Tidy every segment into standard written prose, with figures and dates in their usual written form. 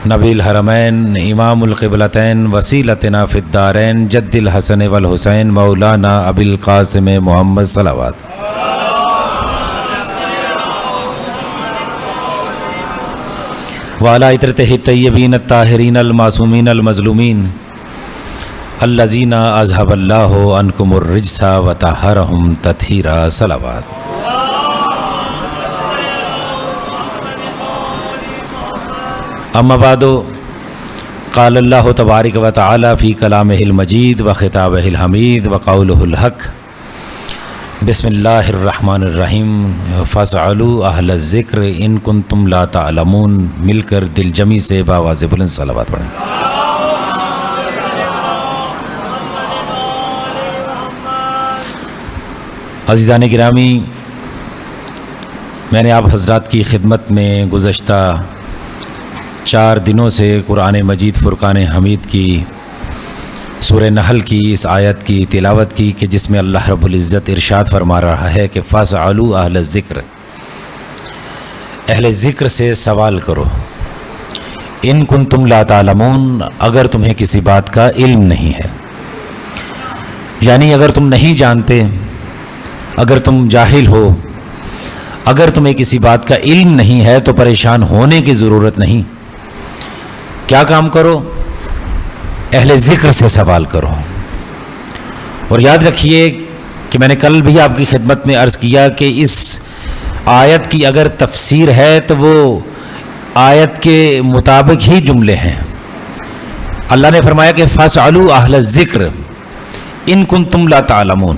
نبی الحرمین امام القبلتین وسیلتنا فی الدارین جد الحسن والحسین مولانا ابی القاسم محمد صلوات وعلی اطرتہ الطیبین الطاہرین المعصومین المظلومین الذین اذھب اللہ عنکم الرجس وطہرہم تطہیرا صلوات. اما بعد قال اللہ تبارک و تعالی فی کلامہ المجید و خطابہ الحمید و قولہ الحق. بسم اللہ الرحمن الرحیم. فاسألوا اہل الذکر ان کنتم لا تعلمون. مل کر دل جمی سے باواز بلند صلوات پڑھیں. عزیزان گرامی، میں نے آپ حضرات کی خدمت میں گزشتہ 4 دنوں سے قرآن مجید فرقان حمید کی سورہ نحل کی اس آیت کی تلاوت کی کہ جس میں اللہ رب العزت ارشاد فرما رہا ہے کہ فاسألوا اہل الذکر، اہل ذکر سے سوال کرو، ان کنتم لا تعلمون، اگر تمہیں کسی بات کا علم نہیں ہے، یعنی اگر تم نہیں جانتے، اگر تم جاہل ہو، اگر تمہیں کسی بات کا علم نہیں ہے تو پریشان ہونے کی ضرورت نہیں. کیا کام کرو؟ اہل ذکر سے سوال کرو. اور یاد رکھیے کہ میں نے کل بھی آپ کی خدمت میں عرض کیا کہ اس آیت کی اگر تفسیر ہے تو وہ آیت کے مطابق ہی جملے ہیں. اللہ نے فرمایا کہ فاسألوا اہل الذکر ان کنتم لا تعلمون،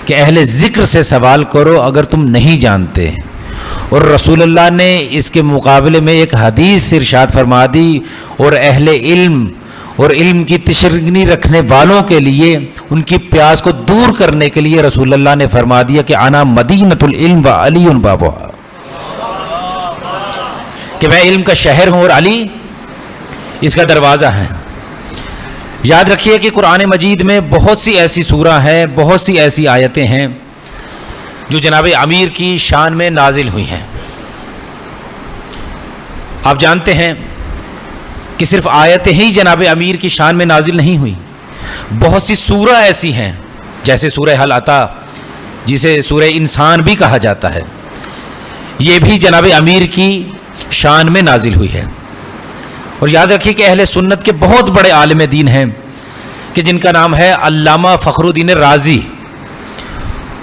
کہ اہل ذکر سے سوال کرو اگر تم نہیں جانتے. اور رسول اللہ نے اس کے مقابلے میں ایک حدیث ارشاد فرما دی، اور اہل علم اور علم کی تشنگی رکھنے والوں کے لیے ان کی پیاس کو دور کرنے کے لیے رسول اللہ نے فرما دیا کہ انا مدینۃ العلم و علی بابھا، کہ میں علم کا شہر ہوں اور علی اس کا دروازہ ہے. یاد رکھیے کہ قرآن مجید میں بہت سی ایسی سورہ ہیں، بہت سی ایسی آیتیں ہیں جو جناب امیر کی شان میں نازل ہوئی ہیں. آپ جانتے ہیں کہ صرف آیتیں ہی جناب امیر کی شان میں نازل نہیں ہوئی، بہت سی سورہ ایسی ہیں جیسے سورہ حل عطا، جسے سورہ انسان بھی کہا جاتا ہے، یہ بھی جناب امیر کی شان میں نازل ہوئی ہے. اور یاد رکھیے کہ اہل سنت کے بہت بڑے عالم دین ہیں کہ جن کا نام ہے علامہ فخر الدین رازی.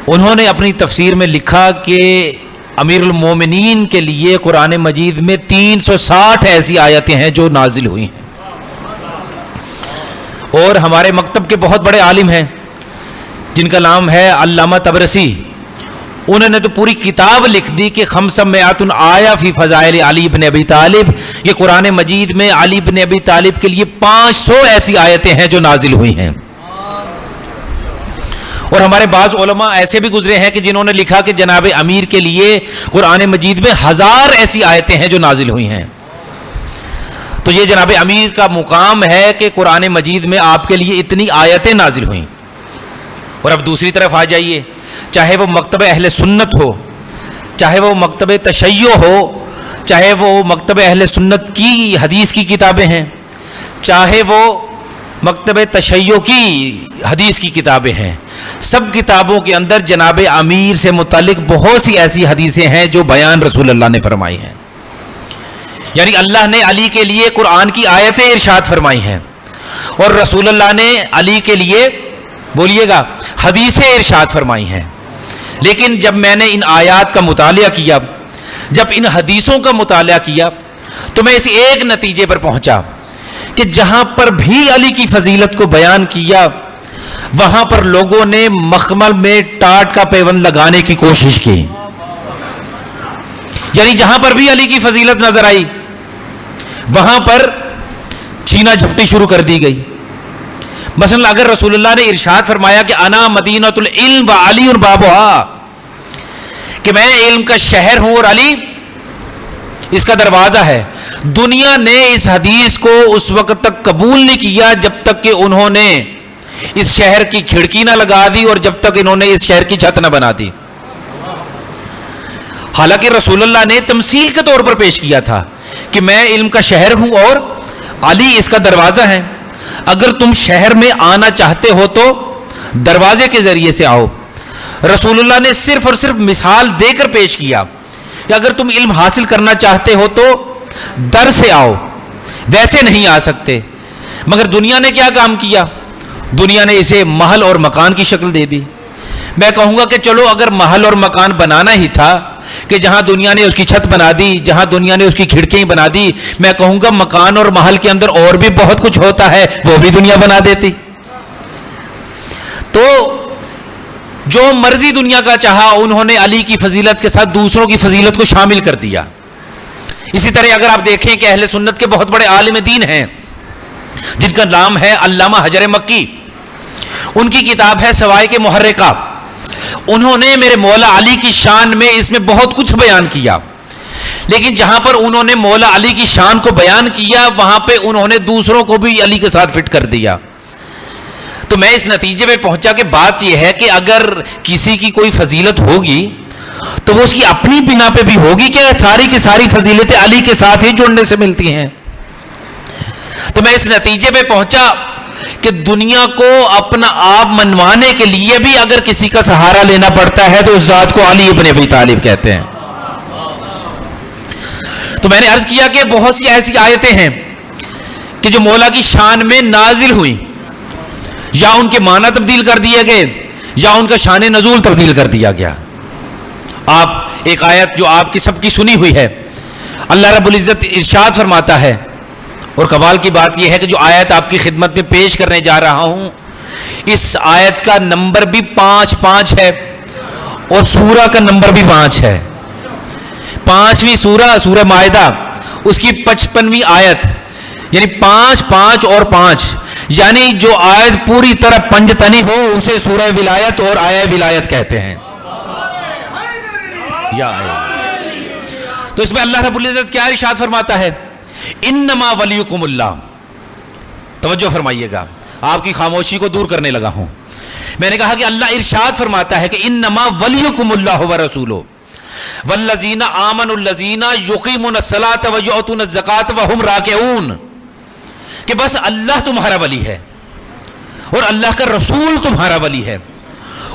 انہوں نے اپنی تفسیر میں لکھا کہ امیر المومنین کے لیے قرآن مجید میں 360 ایسی آیتیں ہیں جو نازل ہوئی ہیں. اور ہمارے مکتب کے بہت بڑے عالم ہیں جن کا نام ہے علامہ طبرسی، انہوں نے تو پوری کتاب لکھ دی کہ 500 آیہ فی فضائل علی بن ابی طالب. یہ قرآن مجید میں علی بن ابی طالب کے لیے 500 ایسی آیتیں ہیں جو نازل ہوئی ہیں. اور ہمارے بعض علماء ایسے بھی گزرے ہیں کہ جنہوں نے لکھا کہ جناب امیر کے لیے قرآن مجید میں 1000 ایسی آیتیں ہیں جو نازل ہوئی ہیں. تو یہ جناب امیر کا مقام ہے کہ قرآن مجید میں آپ کے لیے اتنی آیتیں نازل ہوئیں. اور اب دوسری طرف آ جائیے، چاہے وہ مکتب اہل سنت ہو، چاہے وہ مکتب تشیع ہو، چاہے وہ مکتب اہل سنت کی حدیث کی کتابیں ہیں، چاہے وہ مکتب تشیع کی حدیث کی کتابیں ہیں، سب کتابوں کے اندر جناب امیر سے متعلق بہت سی ایسی حدیثیں ہیں جو بیان رسول اللہ نے فرمائی ہیں. یعنی اللہ نے علی کے لیے قرآن کی آیتیں ارشاد فرمائی ہیں اور رسول اللہ نے علی کے لیے بولیے گا حدیثیں ارشاد فرمائی ہیں. لیکن جب میں نے ان آیات کا مطالعہ کیا، جب ان حدیثوں کا مطالعہ کیا، تو میں اس ایک نتیجے پر پہنچا کہ جہاں پر بھی علی کی فضیلت کو بیان کیا وہاں پر لوگوں نے مخمل میں ٹاٹ کا پیوند لگانے کی کوشش کی. یعنی جہاں پر بھی علی کی فضیلت نظر آئی وہاں پر چھینا جھپٹی شروع کر دی گئی. مثلا اگر رسول اللہ نے ارشاد فرمایا کہ انا مدینۃ العلم و علی بابھا، کہ میں علم کا شہر ہوں اور علی اس کا دروازہ ہے، دنیا نے اس حدیث کو اس وقت تک قبول نہیں کیا جب تک کہ انہوں نے اس شہر کی کھڑکی نہ لگا دی اور جب تک انہوں نے اس شہر کی چھت نہ بنا دی. حالانکہ رسول اللہ نے تمثیل کے طور پر پیش کیا تھا کہ میں علم کا شہر ہوں اور علی اس کا دروازہ ہے. اگر تم شہر میں آنا چاہتے ہو تو دروازے کے ذریعے سے آؤ. رسول اللہ نے صرف اور صرف مثال دے کر پیش کیا کہ اگر تم علم حاصل کرنا چاہتے ہو تو در سے آؤ, ویسے نہیں آ سکتے. مگر دنیا نے کیا کام کیا؟ دنیا نے اسے محل اور مکان کی شکل دے دی. میں کہوں گا کہ چلو اگر محل اور مکان بنانا ہی تھا کہ جہاں دنیا نے اس کی چھت بنا دی, جہاں دنیا نے اس کی کھڑکیاں بنا دی, میں کہوں گا مکان اور محل کے اندر اور بھی بہت کچھ ہوتا ہے, وہ بھی دنیا بنا دیتی. تو جو مرضی دنیا کا چاہا انہوں نے علی کی فضیلت کے ساتھ دوسروں کی فضیلت کو شامل کر دیا. اسی طرح اگر آپ دیکھیں کہ اہل سنت کے بہت بڑے عالم دین ہیں جن کا نام ہے علامہ حجر مکی, ان کی کتاب ہے سوائق محرقہ. انہوں نے میرے مولا علی کی شان میں اس میں بہت کچھ بیان کیا, لیکن جہاں پر انہوں نے مولا علی کی شان کو بیان کیا وہاں پہ انہوں نے دوسروں کو بھی علی کے ساتھ فٹ کر دیا. تو میں اس نتیجے پہ پہنچا کہ بات یہ ہے کہ اگر کسی کی کوئی فضیلت ہوگی تو وہ اس کی اپنی بنا پہ بھی ہوگی, کہ ساری کی ساری فضیلتیں علی کے ساتھ ہی جڑنے سے ملتی ہیں. تو میں اس نتیجے پہ پہنچا کہ دنیا کو اپنا آپ منوانے کے لیے بھی اگر کسی کا سہارا لینا پڑتا ہے تو اس ذات کو علی ابن ابی طالب کہتے ہیں. تو میں نے عرض کیا کہ بہت سی ایسی آیتیں ہیں کہ جو مولا کی شان میں نازل ہوئی, یا ان کے معنی تبدیل کر دیے گئے یا ان کا شان نزول تبدیل کر دیا گیا. آپ ایک آیت جو آپ کی سب کی سنی ہوئی ہے, اللہ رب العزت ارشاد فرماتا ہے, اور کمال کی بات یہ ہے کہ جو آیت آپ کی خدمت میں پیش کرنے جا رہا ہوں اس آیت کا نمبر بھی 5 ہے اور سورہ کا نمبر بھی 5 ہے. 5ویں سورہ مائدہ, اس کی 55ویں آیت, یعنی 5 اور 5, یعنی جو آیت پوری طرح پنجتنی ہو اسے سورہ ولایت اور آیہ ولایت کہتے ہیں. تو اس میں اللہ رب العزت کیا ارشاد فرماتا ہے؟ انما ولیکم اللہ. توجہ فرمائیے گا, آپ کی خاموشی کو دور کرنے لگا ہوں. میں نے کہا کہ اللہ ارشاد فرماتا ہے کہ انما ولیکم اللہ ورسولہ والذین آمنوا الذین یقیمون الصلاۃ ویؤتون الزکاۃ وہم راکعون, کہ بس اللہ تمہارا ولی ہے اور اللہ کا رسول تمہارا ولی ہے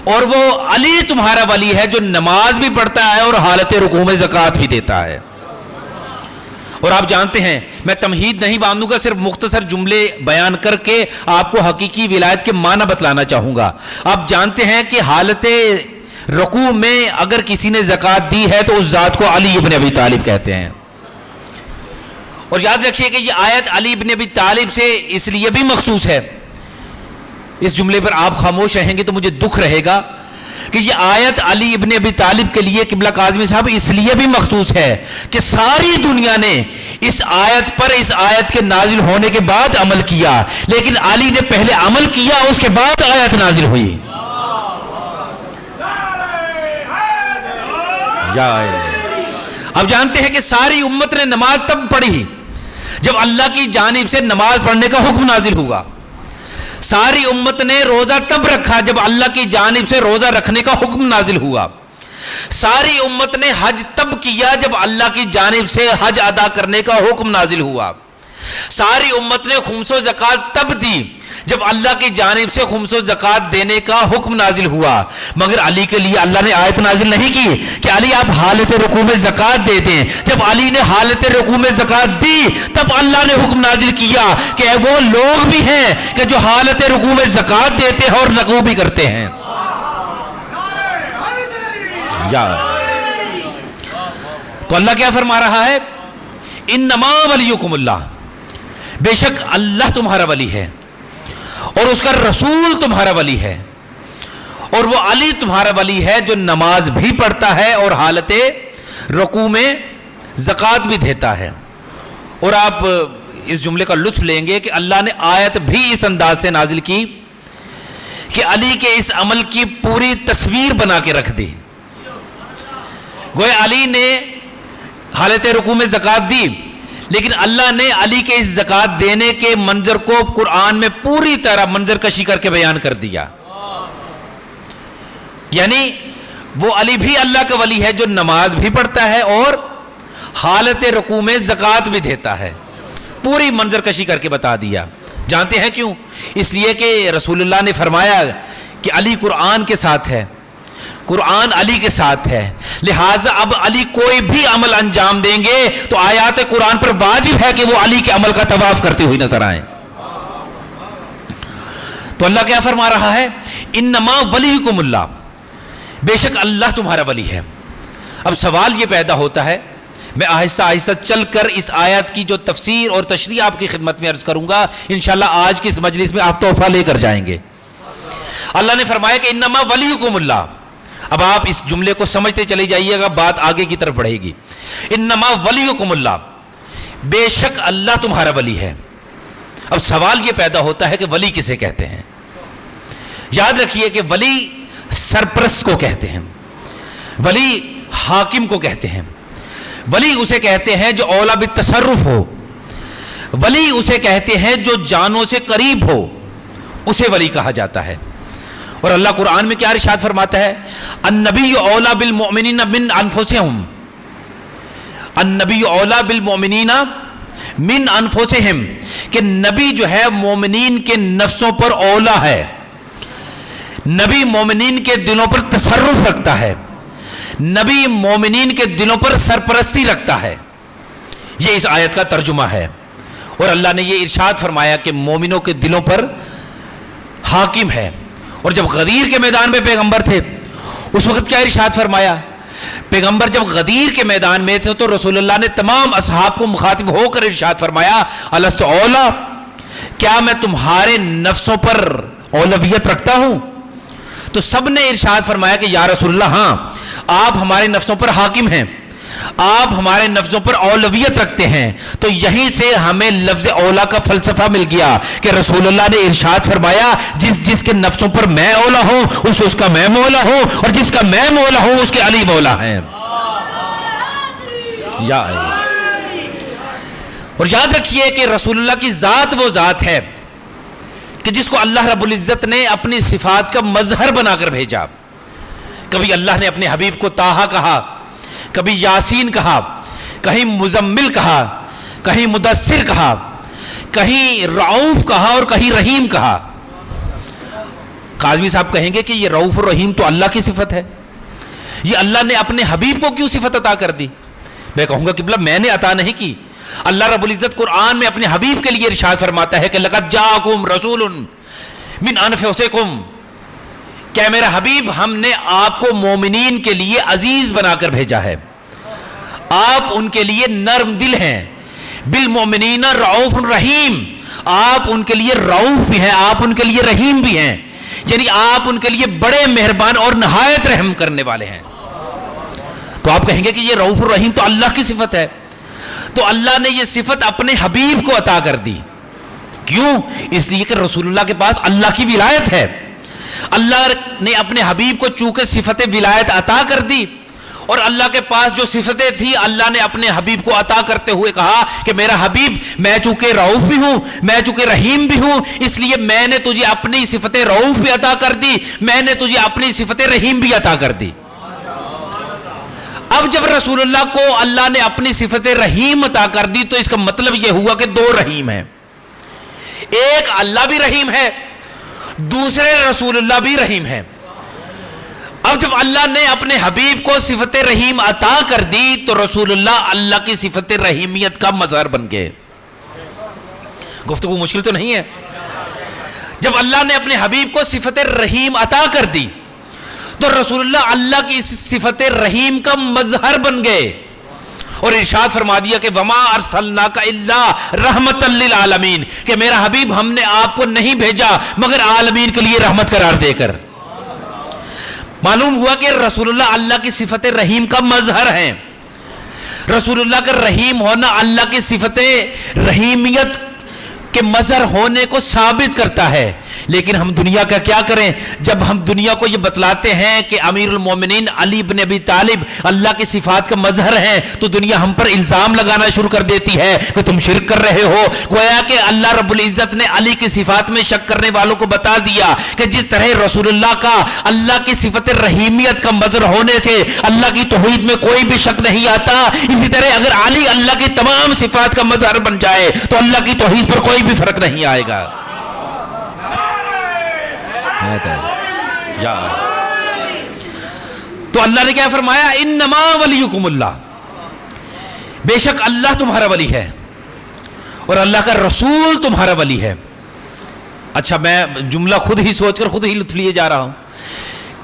اور وہ علی تمہارا ولی ہے جو نماز بھی پڑھتا ہے اور حالت رکوع میں زکوٰۃ بھی دیتا ہے. اور آپ جانتے ہیں, میں تمہید نہیں باندھوں گا, صرف مختصر جملے بیان کر کے آپ کو حقیقی ولایت کے معنی بتلانا چاہوں گا. آپ جانتے ہیں کہ حالت رکوع میں اگر کسی نے زکوٰۃ دی ہے تو اس ذات کو علی ابن ابی طالب کہتے ہیں. اور یاد رکھیے کہ یہ آیت علی ابن ابی طالب سے اس لیے بھی مخصوص ہے, اس جملے پر آپ خاموش رہیں گے تو مجھے دکھ رہے گا کہ یہ آیت علی ابن ابی طالب کے لیے قبلہ کاظمی صاحب اس لیے بھی مخصوص ہے کہ ساری دنیا نے اس آیت پر اس آیت کے نازل ہونے کے بعد عمل کیا, لیکن علی نے پہلے عمل کیا اس کے بعد آیت نازل ہوئی. اب جانتے ہیں کہ ساری امت نے نماز تب پڑھی جب اللہ کی جانب سے نماز پڑھنے کا حکم نازل ہوا. ساری امت نے روزہ تب رکھا جب اللہ کی جانب سے روزہ رکھنے کا حکم نازل ہوا. ساری امت نے حج تب کیا جب اللہ کی جانب سے حج ادا کرنے کا حکم نازل ہوا. ساری امت نے خمس و زکوٰۃ تب دی جب اللہ کی جانب سے خمس و زکوٰۃ دینے کا حکم نازل ہوا. مگر علی کے لیے اللہ نے آیت نازل نہیں کی کہ علی آپ حالت رکوع میں زکوٰۃ دے دیں. جب علی نے حالت رکوع میں زکوٰۃ دی تب اللہ نے حکم نازل کیا کہ وہ لوگ بھی ہیں کہ جو حالت رکوع میں زکوٰۃ دیتے ہیں اور رکوع بھی کرتے ہیں. تو اللہ کیا فرما رہا ہے؟ انما ولیکم اللہ, بے شک اللہ تمہارا ولی ہے اور اس کا رسول تمہارا ولی ہے, اور وہ علی تمہارا ولی ہے جو نماز بھی پڑھتا ہے اور حالت رکوع میں زکوٰۃ بھی دیتا ہے. اور آپ اس جملے کا لطف لیں گے کہ اللہ نے آیت بھی اس انداز سے نازل کی کہ علی کے اس عمل کی پوری تصویر بنا کے رکھ دی. گویا علی نے حالت رکوع میں زکوٰۃ دی, لیکن اللہ نے علی کے اس زکوٰۃ دینے کے منظر کو قرآن میں پوری طرح منظر کشی کر کے بیان کر دیا. یعنی وہ علی بھی اللہ کا ولی ہے جو نماز بھی پڑھتا ہے اور حالت رکوع میں زکوٰۃ بھی دیتا ہے. پوری منظر کشی کر کے بتا دیا. جانتے ہیں کیوں؟ اس لیے کہ رسول اللہ نے فرمایا کہ علی قرآن کے ساتھ ہے، قرآن علی کے ساتھ ہے، لہٰذا اب علی کوئی بھی عمل انجام دیں گے تو آیات قرآن پر واجب ہے کہ وہ علی کے عمل کا طواف کرتے ہوئے نظر آئیں. تو اللہ کیا فرما رہا ہے؟ انما ولیکم اللہ، بے شک اللہ تمہارا ولی ہے. اب سوال یہ پیدا ہوتا ہے، میں آہستہ آہستہ چل کر اس آیت کی جو تفسیر اور تشریح آپ کی خدمت میں عرض کروں گا، انشاءاللہ آج کی اس مجلس میں آپ تحفہ لے کر جائیں گے. اللہ نے فرمایا کہ انما ولیکم اللہ. اب آپ اس جملے کو سمجھتے چلے جائیے گا، بات آگے کی طرف بڑھے گی. انما ولیکم اللہ، بے شک اللہ تمہارا ولی ہے. اب سوال یہ پیدا ہوتا ہے کہ ولی کسے کہتے ہیں؟ یاد رکھیے کہ ولی سرپرست کو کہتے ہیں، ولی حاکم کو کہتے ہیں، ولی اسے کہتے ہیں جو اولا بالتصرف ہو، ولی اسے کہتے ہیں جو جانوں سے قریب ہو، اسے ولی کہا جاتا ہے. اور اللہ قرآن میں کیا ارشاد فرماتا ہے؟ النبی اولا بالمؤمنین من انفسہم، النبی اولا بالمؤمنین من انفسہم، کہ نبی جو ہے مومنین کے نفسوں پر اولا ہے، نبی مومنین کے دلوں پر تصرف رکھتا ہے، نبی مومنین کے دلوں پر سرپرستی رکھتا ہے. یہ اس آیت کا ترجمہ ہے. اور اللہ نے یہ ارشاد فرمایا کہ مومنوں کے دلوں پر حاکم ہے. اور جب غدیر کے میدان میں پیغمبر تھے اس وقت کیا ارشاد فرمایا؟ پیغمبر جب غدیر کے میدان میں تھے تو رسول اللہ نے تمام اصحاب کو مخاطب ہو کر ارشاد فرمایا الست اولا، کیا میں تمہارے نفسوں پر اولویت رکھتا ہوں؟ تو سب نے ارشاد فرمایا کہ یا رسول اللہ ہاں، آپ ہمارے نفسوں پر حاکم ہیں، آپ ہمارے نفسوں پر اولویت رکھتے ہیں. تو یہیں سے ہمیں لفظ اولا کا فلسفہ مل گیا کہ رسول اللہ نے ارشاد فرمایا جس کے نفسوں پر میں اولا ہوں اس کا میں مولا ہوں، اور جس کا میں مولا ہوں اس کے علی مولا ہیں. اور یاد رکھیے کہ رسول اللہ کی ذات وہ ذات ہے کہ جس کو اللہ رب العزت نے اپنی صفات کا مظہر بنا کر بھیجا. کبھی اللہ نے اپنے حبیب کو طٰہٰ کہا، کبھی یاسین کہا، کہیں مزمل کہا، کہیں مدثر کہا، کہیں رعوف کہا اور کہیں رحیم کہا. کاظمی صاحب کہیں گے کہ یہ رعوف اور رحیم تو اللہ کی صفت ہے، یہ اللہ نے اپنے حبیب کو کیوں صفت عطا کر دی؟ میں کہوں گا کہ میں نے عطا نہیں کی. اللہ رب العزت قرآن میں اپنے حبیب کے لیے ارشاد فرماتا ہے کہ لقد جاءکم رسول من انفسکم، کہ میرا حبیب ہم نے آپ کو مومنین کے لیے عزیز بنا کر بھیجا ہے، آپ ان کے لیے نرم دل ہیں. بالمؤمنین رعوف رحیم، آپ ان کے لیے رعوف بھی ہیں، آپ ان کے لیے رحیم بھی ہیں، یعنی آپ ان کے لیے بڑے مہربان اور نہایت رحم کرنے والے ہیں. تو آپ کہیں گے کہ یہ رعوف الرحیم تو اللہ کی صفت ہے. تو اللہ نے یہ صفت اپنے حبیب کو عطا کر دی. کیوں؟ اس لیے کہ رسول اللہ کے پاس اللہ کی ولایت ہے. اللہ نے اپنے حبیب کو چونکہ صفت ولایت عطا کر دی، اور اللہ کے پاس جو صفتیں تھی اللہ نے اپنے حبیب کو عطا کرتے ہوئے کہا کہ میرا حبیب میں چونکہ رعوف بھی ہوں، میں چونکہ رحیم بھی ہوں، اس لیے میں نے تجھے اپنی صفت رعوف بھی عطا کر دی، میں نے تجھے اپنی صفت رحیم بھی عطا کر دی. اب جب رسول اللہ کو اللہ نے اپنی صفت رحیم عطا کر دی تو اس کا مطلب یہ ہوا کہ دو رحیم ہیں، ایک اللہ بھی رحیم ہے، دوسرے رسول اللہ بھی رحیم ہے. اب جب اللہ نے اپنے حبیب کو صفت رحیم عطا کر دی تو رسول اللہ کی صفت رحیمیت کا مظہر بن گئے. گفتگو مشکل تو نہیں ہے. جب اللہ نے اپنے حبیب کو صفت رحیم عطا کر دی تو رسول اللہ کی صفت رحیم کا مظہر بن گئے، اور ارشاد فرما دیا کہ وما ارسلناک الا رحمتا للعالمین، کہ میرا حبیب ہم نے آپ کو نہیں بھیجا مگر عالمین کے لیے رحمت قرار دے کر. معلوم ہوا کہ رسول اللہ کی صفت رحیم کا مظہر ہے. رسول اللہ کا رحیم ہونا اللہ کی صفت رحیمیت کے مظہر ہونے کو ثابت کرتا ہے. لیکن ہم دنیا کا کیا کریں؟ جب ہم دنیا کو یہ بتلاتے ہیں کہ امیر المومنین علی بن ابی طالب اللہ کی صفات کا مظہر ہیں، تو دنیا ہم پر الزام لگانا شروع کر دیتی ہے کہ تم شرک کر رہے ہو۔ گویا کہ اللہ رب العزت نے علی کی صفات میں شک کرنے والوں کو بتا دیا کہ جس طرح رسول اللہ کا اللہ کی صفت رحیمیت کا مظہر ہونے سے اللہ کی توحید میں کوئی بھی شک نہیں آتا، اسی طرح اگر علی اللہ کی تمام صفات کا مظہر بن جائے تو اللہ کی توحید پر کوئی بھی فرق نہیں آئے گا۔ تو اللہ نے کیا فرمایا؟ انما ولیکم اللہ، بے شک اللہ تمہارا ولی ہے اور اللہ کا رسول تمہارا ولی ہے۔ اچھا، میں جملہ خود ہی سوچ کر خود ہی لطف لیے جا رہا ہوں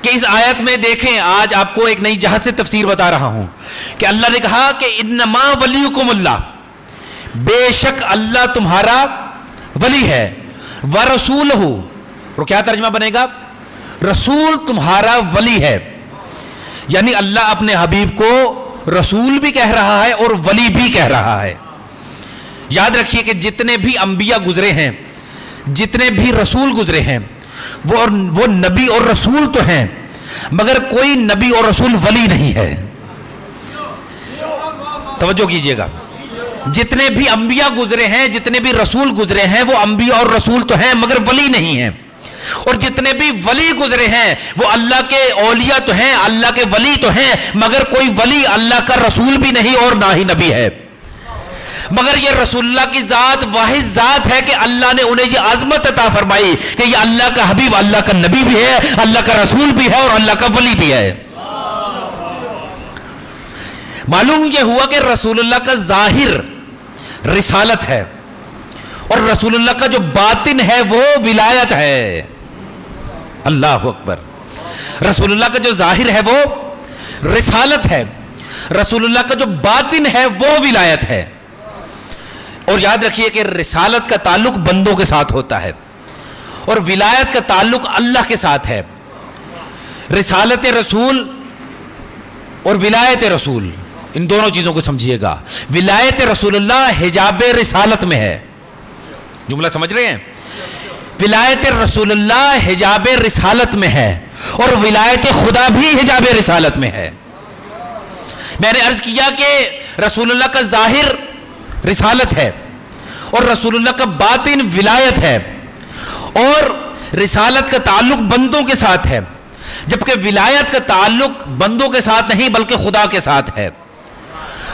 کہ اس آیت میں دیکھیں، آج آپ کو ایک نئی جہت سے تفسیر بتا رہا ہوں کہ اللہ نے کہا کہ انما ولیکم اللہ، بے شک اللہ تمہارا ولی ہے، ورسولہ، اور کیا ترجمہ بنے گا؟ رسول تمہارا ولی ہے، یعنی اللہ اپنے حبیب کو رسول بھی کہہ رہا ہے اور ولی بھی کہہ رہا ہے۔ یاد رکھیے کہ جتنے بھی انبیاء گزرے ہیں، جتنے بھی رسول گزرے ہیں، وہ نبی اور رسول تو ہیں، مگر کوئی نبی اور رسول ولی نہیں ہے۔ توجہ کیجئے گا، جتنے بھی انبیاء گزرے ہیں، جتنے بھی رسول گزرے ہیں، وہ انبیاء اور رسول تو ہیں مگر ولی نہیں ہیں، اور جتنے بھی ولی گزرے ہیں وہ اللہ کے اولیاء تو ہیں، اللہ کے ولی تو ہیں، مگر کوئی ولی اللہ کا رسول بھی نہیں اور نہ ہی نبی ہے۔ مگر یہ رسول اللہ کی ذات واحد ذات ہے کہ اللہ نے انہیں یہ عظمت عطا فرمائی کہ یہ اللہ کا حبیب اللہ کا نبی بھی ہے، اللہ کا رسول بھی ہے اور اللہ کا ولی بھی ہے۔ معلوم یہ ہوا کہ رسول اللہ کا ظاہر رسالت ہے اور رسول اللہ کا جو باطن ہے وہ ولایت ہے۔ اللہ اکبر۔ رسول اللہ کا جو ظاہر ہے وہ رسالت ہے، رسول اللہ کا جو باطن ہے وہ ولایت ہے۔ اور یاد رکھیے کہ رسالت کا تعلق بندوں کے ساتھ ہوتا ہے اور ولایت کا تعلق اللہ کے ساتھ ہے۔ رسالت رسول اور ولایت رسول، ان دونوں چیزوں کو سمجھیے گا۔ ولایت رسول اللہ حجاب رسالت میں ہے، جملہ سمجھ رہے ہیں؟ ولایت رسول اللہ حجاب رسالت میں ہے اور ولایت خدا بھی حجاب رسالت میں ہے۔ میں نے عرض کیا کہ رسول اللہ کا ظاہر رسالت ہے اور رسول اللہ کا باطن ولایت ہے، اور رسالت کا تعلق بندوں کے ساتھ ہے، جبکہ ولایت کا تعلق بندوں کے ساتھ نہیں بلکہ خدا کے ساتھ ہے۔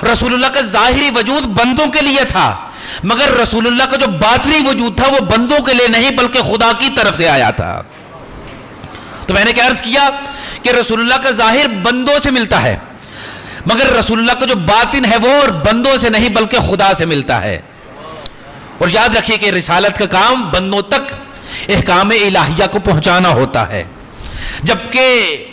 رسول اللہ کا ظاہری وجود بندوں کے لیے تھا، مگر رسول اللہ کا جو باطنی وجود تھا وہ بندوں کے لیے نہیں بلکہ خدا کی طرف سے آیا تھا۔ تو میں نے کیا عرض کیا کہ رسول اللہ کا ظاہر بندوں سے ملتا ہے، مگر رسول اللہ کا جو باطن ہے وہ بندوں سے نہیں بلکہ خدا سے ملتا ہے۔ اور یاد رکھیے کہ رسالت کا کام بندوں تک احکام الہیہ کو پہنچانا ہوتا ہے، جبکہ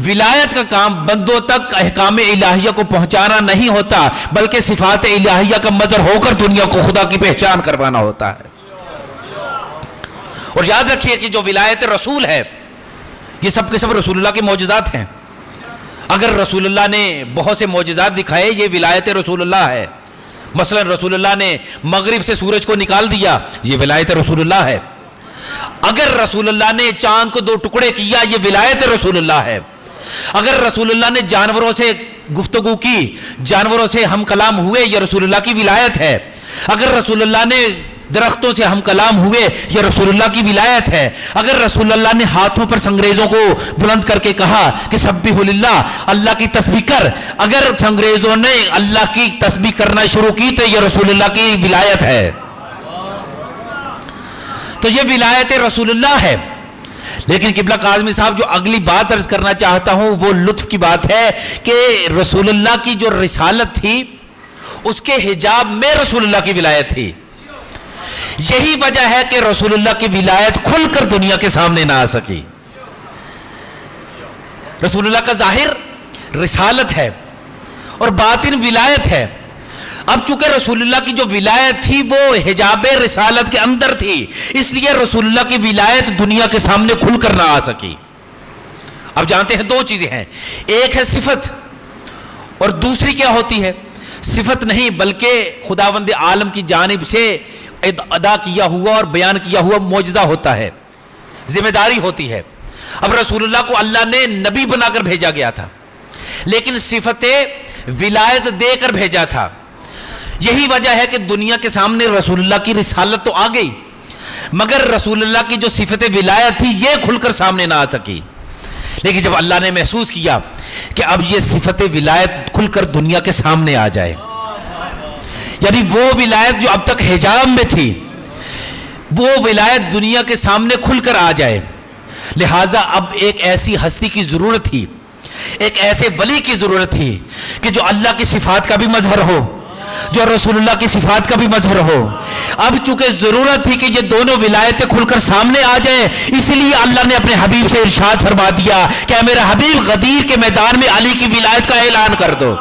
ولایت کا کام بندوں تک احکام الہیہ کو پہنچانا نہیں ہوتا بلکہ صفات الہیہ کا مظہر ہو کر دنیا کو خدا کی پہچان کروانا ہوتا ہے۔ اور یاد رکھیے کہ جو ولایت رسول ہے یہ سب کے سب رسول اللہ کے معجزات ہیں۔ اگر رسول اللہ نے بہت سے معجزات دکھائے یہ ولایت رسول اللہ ہے۔ مثلا رسول اللہ نے مغرب سے سورج کو نکال دیا، یہ ولایت رسول اللہ ہے۔ اگر رسول اللہ نے چاند کو 2 ٹکڑے کیا یہ ولایت رسول اللہ ہے۔ اگر رسول اللہ نے جانوروں سے گفتگو کی، جانوروں سے ہم کلام ہوئے، یہ رسول اللہ کی ولایت ہے۔ اگر رسول اللہ نے درختوں سے ہم کلام ہوئے یہ رسول اللہ کی ولایت ہے۔ اگر رسول اللہ نے ہاتھوں پر سنگریزوں کو بلند کر کے کہا کہ سبح للہ، اللہ کی تسبیح کر، اگر سنگریزوں نے اللہ کی تسبیح کرنا شروع کی تو یہ رسول اللہ کی ولایت ہے۔ تو یہ ولایت رسول اللہ ہے۔ لیکن قبلہ کاظمی صاحب جو اگلی بات عرض کرنا چاہتا ہوں وہ لطف کی بات ہے کہ رسول اللہ کی جو رسالت تھی اس کے حجاب میں رسول اللہ کی ولایت تھی۔ یہی وجہ ہے کہ رسول اللہ کی ولایت کھل کر دنیا کے سامنے نہ آ سکی۔ رسول اللہ کا ظاہر رسالت ہے اور باطن ولایت ہے۔ اب چونکہ رسول اللہ کی جو ولایت تھی وہ حجاب رسالت کے اندر تھی، اس لیے رسول اللہ کی ولایت دنیا کے سامنے کھل کر نہ آ سکی۔ اب جانتے ہیں 2 چیزیں ہیں، ایک ہے صفت اور دوسری کیا ہوتی ہے؟ صفت نہیں بلکہ خداوند عالم کی جانب سے ادا کیا ہوا اور بیان کیا ہوا معجزہ ہوتا ہے۔ ذمہ داری ہوتی ہے. اب رسول اللہ کو اللہ نے نبی بنا کر بھیجا گیا تھا، لیکن صفت ولایت دے کر بھیجا تھا. یہی وجہ ہے کہ دنیا کے سامنے رسول اللہ کی رسالت تو آ گئی، مگر رسول اللہ کی جو صفت ولایت تھی یہ کھل کر سامنے نہ آ سکی. لیکن جب اللہ نے محسوس کیا کہ اب یہ صفت ولایت کھل کر دنیا کے سامنے آ جائے، یعنی وہ ولایت جو اب تک حجاب میں تھی وہ ولایت دنیا کے سامنے کھل کر آ جائے، لہٰذا اب ایک ایسی ہستی کی ضرورت تھی، ایک ایسے ولی کی ضرورت تھی کہ جو اللہ کی صفات کا بھی مظہر ہو، جو رسول اللہ کی صفات کا بھی مظہر ہو. اب چونکہ ضرورت تھی کہ یہ دونوں ولایتیں کھل کر سامنے آ جائیں، اس لیے اللہ نے اپنے حبیب سے ارشاد فرما دیا کہ اے میرا حبیب غدیر کے میدان میں علی کی ولایت کا اعلان کر دو.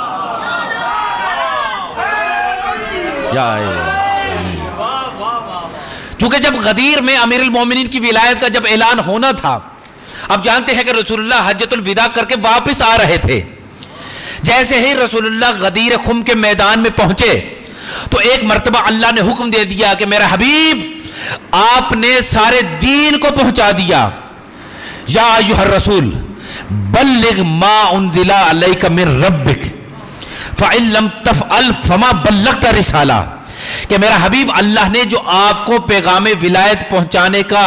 چونکہ جب غدیر میں امیر المومنین کی ولایت کا جب اعلان ہونا تھا، اب جانتے ہیں کہ رسول اللہ حجۃ الوداع کر کے واپس آ رہے تھے. جیسے ہی رسول اللہ غدیر خم کے میدان میں پہنچے تو ایک مرتبہ اللہ نے حکم دے دیا کہ میرا حبیب آپ نے سارے دین کو پہنچا دیا. یا ایھا الرسول بلغ ما انزل علیک من ربک فإن لم تفعل فما بلغت رسالہ، کہ میرا حبیب اللہ نے جو آپ کو پیغام ولایت پہنچانے کا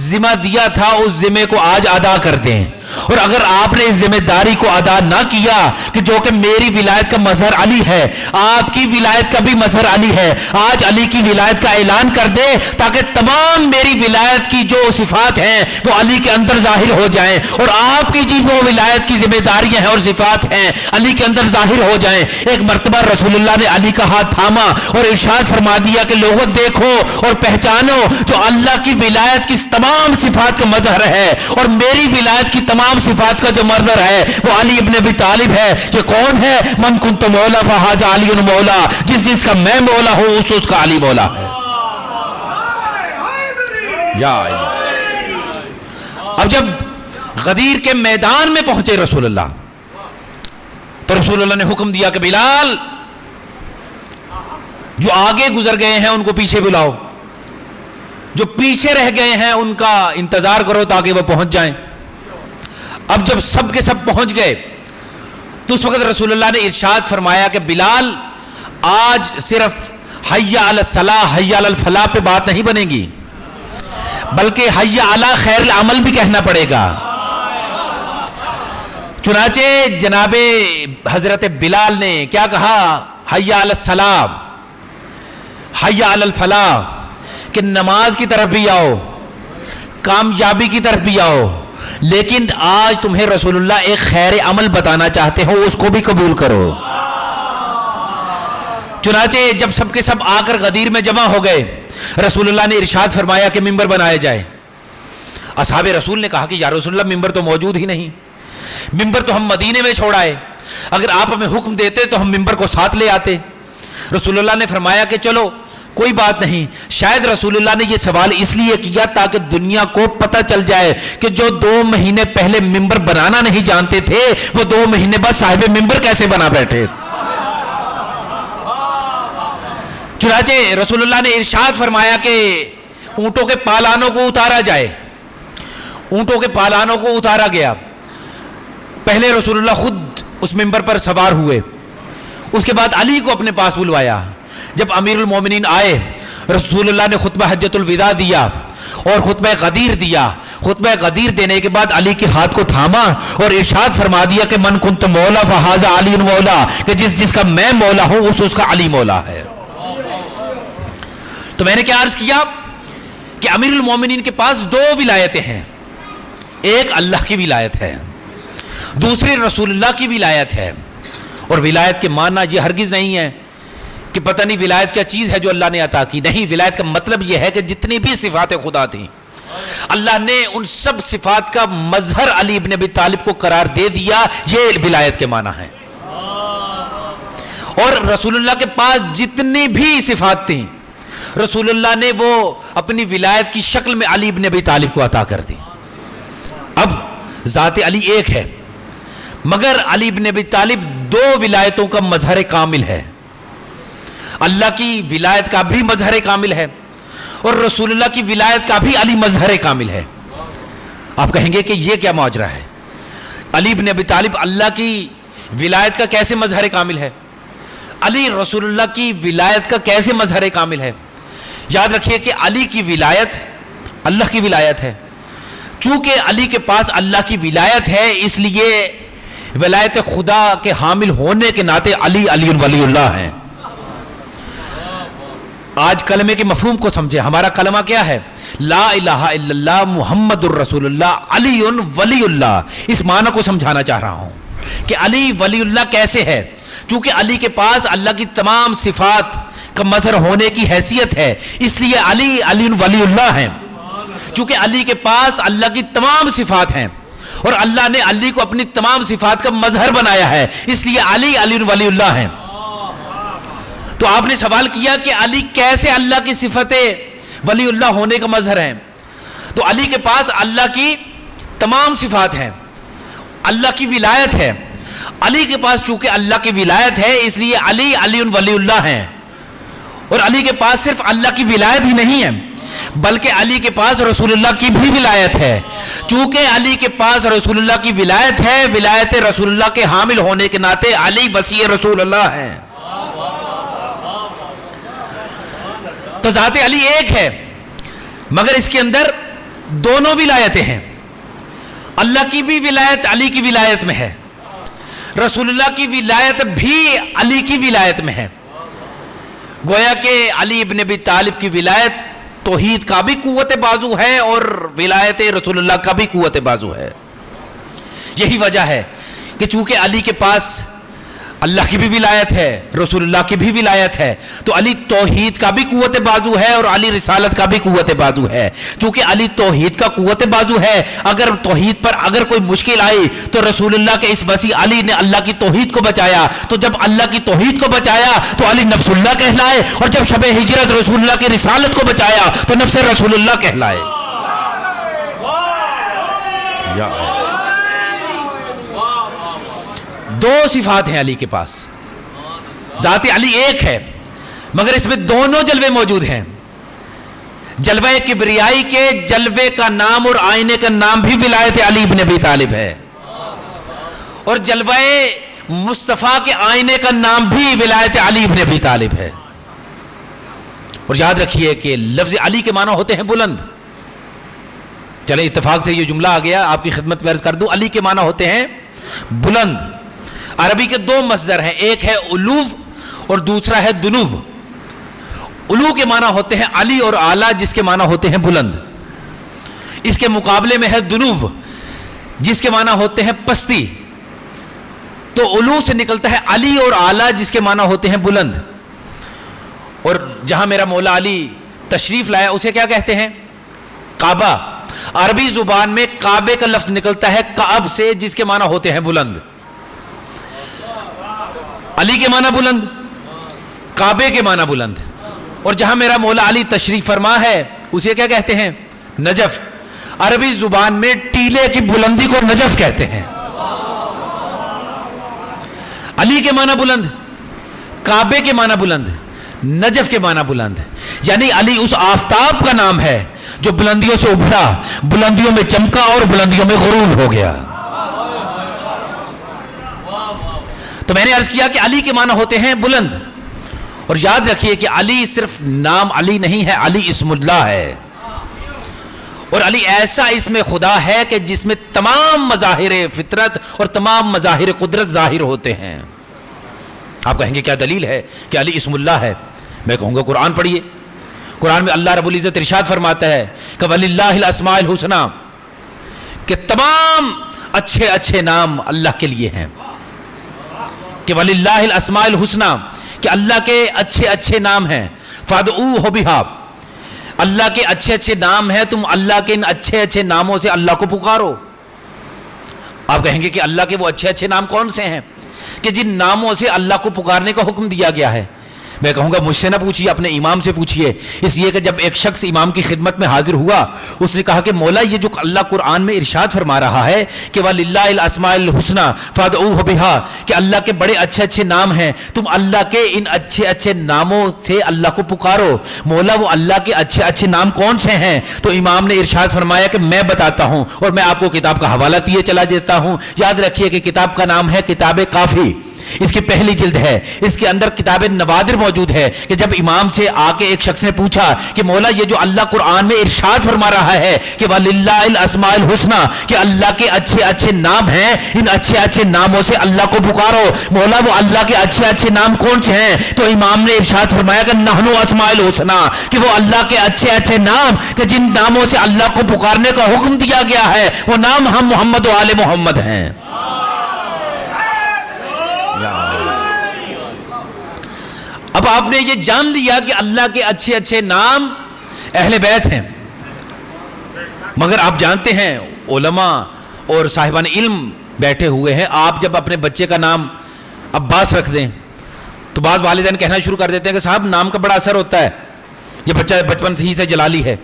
ذمہ دیا تھا اس ذمے کو آج ادا کر دیں. اور اگر آپ نے اس ذمہ داری کو ادا نہ کیا کہ جو کہ میری ولایت کا مظہر علی ہے، آپ کی ولایت کا بھی مظہر علی ہے، آج علی کی ولایت کا اعلان کر دے تاکہ تمام میری ولایت کی جو صفات ہیں وہ علی کے اندر ظاہر ہو جائیں، اور آپ کی جو ولایت کی ذمہ داریاں ہیں اور صفات ہیں علی کے اندر ظاہر ہو جائیں. ایک مرتبہ رسول اللہ نے علی کا ہاتھ تھاما اور ارشاد فرما دیا کہ لوگوں دیکھو اور پہچانو جو اللہ کی ولایت کی تمام صفات کا مظہر ہے اور میری ولایت کی تمام صفات کا جو مظہر ہے وہ علی ابن ابی طالب ہے. یہ کون ہے؟ من کنت مولا فہذا علی مولا، جس کا میں مولا ہوں اس کا علی مولا ہے. یا اب جب غدیر کے میدان میں پہنچے رسول اللہ تو رسول اللہ نے حکم دیا کہ بلال جو آگے گزر گئے ہیں ان کو پیچھے بلاؤ، جو پیچھے رہ گئے ہیں ان کا انتظار کرو تاکہ وہ پہنچ جائیں. اب جب سب کے سب پہنچ گئے تو اس وقت رسول اللہ نے ارشاد فرمایا کہ بلال آج صرف حی علی الصلاح حی علی الفلاح پہ بات نہیں بنے گی، بلکہ حی علی خیر العمل بھی کہنا پڑے گا. چنانچہ جناب حضرت بلال نے کیا کہا؟ حی علی الصلاح حی علی الفلاح، کہ نماز کی طرف بھی آؤ، کامیابی کی طرف بھی آؤ، لیکن آج تمہیں رسول اللہ ایک خیر عمل بتانا چاہتے ہو، اس کو بھی قبول کرو. چنانچہ جب سب کے سب آ کر غدیر میں جمع ہو گئے، رسول اللہ نے ارشاد فرمایا کہ ممبر بنایا جائے. اصحاب رسول نے کہا کہ یا رسول اللہ ممبر تو موجود ہی نہیں، ممبر تو ہم مدینے میں چھوڑ آئے، اگر آپ ہمیں حکم دیتے تو ہم ممبر کو ساتھ لے آتے. رسول اللہ نے فرمایا کہ چلو کوئی بات نہیں. شاید رسول اللہ نے یہ سوال اس لیے کیا تاکہ دنیا کو پتہ چل جائے کہ جو 2 مہینے پہلے ممبر بنانا نہیں جانتے تھے وہ 2 مہینے بعد صاحب ممبر کیسے بنا بیٹھے. چنانچہ رسول اللہ نے ارشاد فرمایا کہ اونٹوں کے پالانوں کو اتارا جائے. اونٹوں کے پالانوں کو اتارا گیا. پہلے رسول اللہ خود اس ممبر پر سوار ہوئے، اس کے بعد علی کو اپنے پاس بلوایا. جب امیر المومنین آئے رسول اللہ نے خطبہ حجۃ الوداع دیا اور خطبہ غدیر دیا. خطبہ غدیر دینے کے بعد علی کے ہاتھ کو تھاما اور ارشاد فرما دیا کہ من کنت مولا فہذا علی مولا، کہ جس کا میں مولا ہوں اس کا علی مولا ہے. تو میں نے کیا عرض کیا کہ امیر المومنین کے پاس 2 ولایتیں ہیں، ایک اللہ کی ولایت ہے، دوسری رسول اللہ کی ولایت ہے. اور ولایت کے معنی یہ ہرگز نہیں ہے کہ پتہ نہیں ولایت کیا چیز ہے جو اللہ نے عطا کی. نہیں، ولایت کا مطلب یہ ہے کہ جتنی بھی صفات خدا تھیں اللہ نے ان سب صفات کا مظہر علی ابن ابی طالب کو قرار دے دیا. یہ ولایت کے معنی ہے. اور رسول اللہ کے پاس جتنی بھی صفات تھیں رسول اللہ نے وہ اپنی ولایت کی شکل میں علی ابن ابی طالب کو عطا کر دی. اب ذات علی ایک ہے مگر علی ابن ابی طالب 2 ولایتوں کا مظہر کامل ہے. اللہ کی ولایت کا بھی مظہر کامل ہے اور رسول اللہ کی ولایت کا بھی علی مظہر کامل ہے. آپ کہیں گے کہ یہ کیا ماجرا ہے؟ علی بن ابی طالب اللہ کی ولایت کا کیسے مظہر کامل ہے؟ علی رسول اللہ کی ولایت کا کیسے مظہر کامل ہے؟ یاد رکھیے کہ علی کی ولایت اللہ کی ولایت ہے. چونکہ علی کے پاس اللہ کی ولایت ہے اس لیے ولایت خدا کے حامل ہونے کے ناطے علی علی ولی اللہ ہیں. آج کلمے کے مفہوم کو سمجھے. ہمارا کلمہ کیا ہے؟ لا الہ الا اللہ محمد الرسول اللہ علی ولی اللہ. اس معنی کو سمجھانا چاہ رہا ہوں کہ علی ولی اللہ کیسے ہے. چونکہ علی کے پاس اللہ کی تمام صفات کا مظہر ہونے کی حیثیت ہے اس لیے علی علی ولی اللہ ہیں. چونکہ علی کے پاس اللہ کی تمام صفات ہیں اور اللہ نے علی کو اپنی تمام صفات کا مظہر بنایا ہے اس لیے علی علی ولی اللہ ہیں. تو آپ نے سوال کیا کہ علی کیسے اللہ کی صفتیں ولی اللہ ہونے کا مظہر ہیں؟ تو علی کے پاس اللہ کی تمام صفات ہیں, اللہ کی ولایت ہے. علی کے پاس چونکہ اللہ کی ولایت ہے اس لیے علی علی ولی اللہ ہیں. اور علی کے پاس صرف اللہ کی ولایت ہی نہیں ہے بلکہ علی کے پاس رسول اللہ کی بھی ولایت ہے. چونکہ علی کے پاس رسول اللہ کی ولایت ہے, ولایت رسول اللہ کے حامل ہونے کے ناطے علی وصی رسول اللہ ہیں. تو ذات علی ایک ہے مگر اس کے اندر دونوں ولایتیں ہیں. اللہ کی بھی ولایت علی کی ولایت میں ہے, رسول اللہ کی ولایت بھی علی کی ولایت میں ہے. گویا کہ علی ابن ابی طالب کی ولایت توحید کا بھی قوت بازو ہے اور ولایت رسول اللہ کا بھی قوت بازو ہے. یہی وجہ ہے کہ چونکہ علی کے پاس اللہ کی بھی ولایت ہے, رسول اللہ کی بھی ولایت ہے, تو علی توحید کا بھی قوت بازو ہے اور علی رسالت کا بھی قوت بازو ہے. چونکہ علی توحید کا قوت بازو ہے, اگر توحید پر اگر کوئی مشکل آئی تو رسول اللہ کے اس وسیع علی نے اللہ کی توحید کو بچایا. تو جب اللہ کی توحید کو بچایا تو علی نفس اللہ کہلائے, اور جب شب ہجرت رسول اللہ کی رسالت کو بچایا تو نفس رسول اللہ کہلائے. دو صفات ہیں علی کے پاس. ذات علی ایک ہے مگر اس میں دونوں جلوے موجود ہیں. جلوہ کبریائی کے جلوے کا نام اور آئینے کا نام بھی ولایت علی بن ابی طالب ہے, اور جلوہ مصطفیٰ کے آئینے کا نام بھی ولایت علی بن ابی طالب ہے. اور یاد رکھیے کہ لفظ علی کے معنی ہوتے ہیں بلند. چلے اتفاق سے یہ جملہ آ گیا, آپ کی خدمت میں عرض کر دوں. علی کے معنی ہوتے ہیں بلند. عربی کے دو مصدر ہیں, ایک ہے علو اور دوسرا ہے دنو. علو کے معنی ہوتے ہیں علی اور اعلیٰ جس کے معنی ہوتے ہیں بلند. اس کے مقابلے میں ہے دنو جس کے معنی ہوتے ہیں پستی. تو علو سے نکلتا ہے علی اور اعلیٰ جس کے معنی ہوتے ہیں بلند. اور جہاں میرا مولا علی تشریف لایا اسے کیا کہتے ہیں؟ کعبہ. عربی زبان میں کعبے کا لفظ نکلتا ہے کعب سے جس کے معنی ہوتے ہیں بلند. علی کے معنی بلند, کعبے کے معنی بلند. اور جہاں میرا مولا علی تشریف فرما ہے اسے کیا کہتے ہیں؟ نجف. عربی زبان میں ٹیلے کی بلندی کو نجف کہتے ہیں. علی کے معنی بلند, کعبے کے معنی بلند, نجف کے معنی بلند. یعنی علی اس آفتاب کا نام ہے جو بلندیوں سے ابھرا, بلندیوں میں چمکا اور بلندیوں میں غروب ہو گیا. تو میں نے عرض کیا کہ علی کے معنی ہوتے ہیں بلند. اور یاد رکھیے کہ علی صرف نام علی نہیں ہے, علی اسم اللہ ہے. اور علی ایسا اسم خدا ہے کہ جس میں تمام مظاہر فطرت اور تمام مظاہر قدرت ظاہر ہوتے ہیں. آپ کہیں گے کیا دلیل ہے کہ علی اسم اللہ ہے؟ میں کہوں گا قرآن پڑھیے. قرآن میں اللہ رب العزت ارشاد فرماتا ہے کہ وَلِلَّهِ الْأَسْمَاءُ الْحُسْنَى, کہ تمام اچھے اچھے نام اللہ کے لیے ہیں. کہ وَلِلَّهِ الْأَسْمَاءُ الْحُسْنَى, کہ اللہ کے اچھے اچھے نام ہیں. فَادْعُوهُ بِهَا, اللہ کے اچھے اچھے نام ہیں, تم اللہ کے ان اچھے اچھے ناموں سے اللہ کو پکارو. آپ کہیں گے کہ اللہ کے وہ اچھے اچھے نام کون سے ہیں کہ جن ناموں سے اللہ کو پکارنے کا حکم دیا گیا ہے؟ میں کہوں گا مجھ سے نہ پوچھیے، اپنے امام سے پوچھیے، اس لیے کہ جب ایک شخص امام کی خدمت میں حاضر ہوا، اس نے کہا کہ مولا یہ جو اللہ قرآن میں ارشاد فرما رہا ہے کہ وَلِلَّهِ الْأَسْمَاءُ الْحُسْنَى فَادْعُوهُ بِهَا، کہ اللہ کے بڑے اچھے اچھے نام ہیں، تم اللہ کے ان اچھے اچھے ناموں سے اللہ کو پکارو، مولا وہ اللہ کے اچھے اچھے نام کون سے ہیں؟ تو امام نے ارشاد فرمایا کہ میں بتاتا ہوں، اور میں آپ کو کتاب کا حوالہ دیے چلا دیتا ہوں۔ یاد رکھیے کہ کتاب کا نام ہے کتاب کافی، اس کی پہلی جلد ہے، اس کے اندر کتاب نوادر موجود ہے کہ جب امام سے آ کے ایک شخص نے پوچھا کہ مولا یہ جو اللہ قرآن میں ارشاد فرما رہا ہے کہ وَلِلَّهِ الْأَسْمَاءُ الْحُسْنَى، کہ اللہ کے اچھے اچھے نام ہیں، ان اچھے اچھے ناموں سے اللہ کو پکارو، مولا وہ اللہ کے اچھے اچھے نام کون سے ہیں؟ تو امام نے ارشاد فرمایا کہ نحن اسماء الحسنى، کہ وہ اللہ کے اچھے اچھے نام کہ جن ناموں سے اللہ کو پکارنے کا حکم دیا گیا ہے، وہ نام ہم محمد و آل محمد ہیں۔ اب آپ نے یہ جان لیا کہ اللہ کے اچھے اچھے نام اہل بیت ہیں، مگر آپ جانتے ہیں علماء اور صاحبان علم بیٹھے ہوئے ہیں، آپ جب اپنے بچے کا نام عباس رکھ دیں تو بعض والدین کہنا شروع کر دیتے ہیں کہ صاحب نام کا بڑا اثر ہوتا ہے، یہ بچہ بچپن سے ہی سے جلالی ہے۔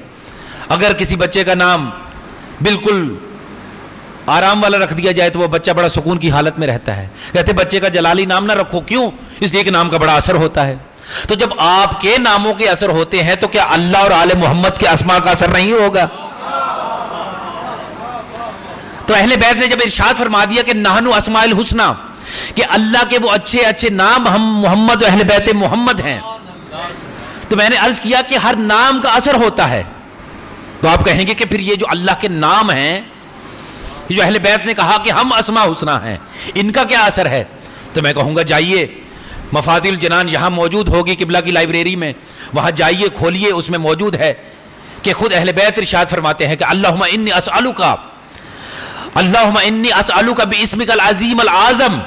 اگر کسی بچے کا نام بالکل آرام والا رکھ دیا جائے تو وہ بچہ بڑا سکون کی حالت میں رہتا ہے۔ کہتے بچے کا جلالی نام نہ رکھو، کیوں؟ اس لیے کہ نام کا بڑا اثر ہوتا ہے۔ تو جب آپ کے ناموں کے اثر ہوتے ہیں تو کیا اللہ اور آل محمد کے اسماء کا اثر نہیں ہوگا؟ تو اہل بیت نے جب ارشاد فرما دیا کہ نحن اسماء الحسنى، کہ اللہ کے وہ اچھے اچھے نام ہم محمد و اہل بیت محمد ہیں، تو میں نے عرض کیا کہ ہر نام کا اثر ہوتا ہے۔ تو آپ کہیں گے کہ پھر یہ جو اللہ کے نام ہیں، جو اہل بیت نے کہا کہ ہم اسماء حسنہ ہیں، ان کا کیا اثر ہے؟ تو میں کہوں گا جائیے مفاتیح الجنان یہاں موجود ہوگی قبلہ کی لائبریری میں، وہاں جائیے کھولیے، اس میں موجود ہے کہ خود اہل بیت ارشاد فرماتے ہیں کہ اللہم انی اسألک باسمک العظیم العظم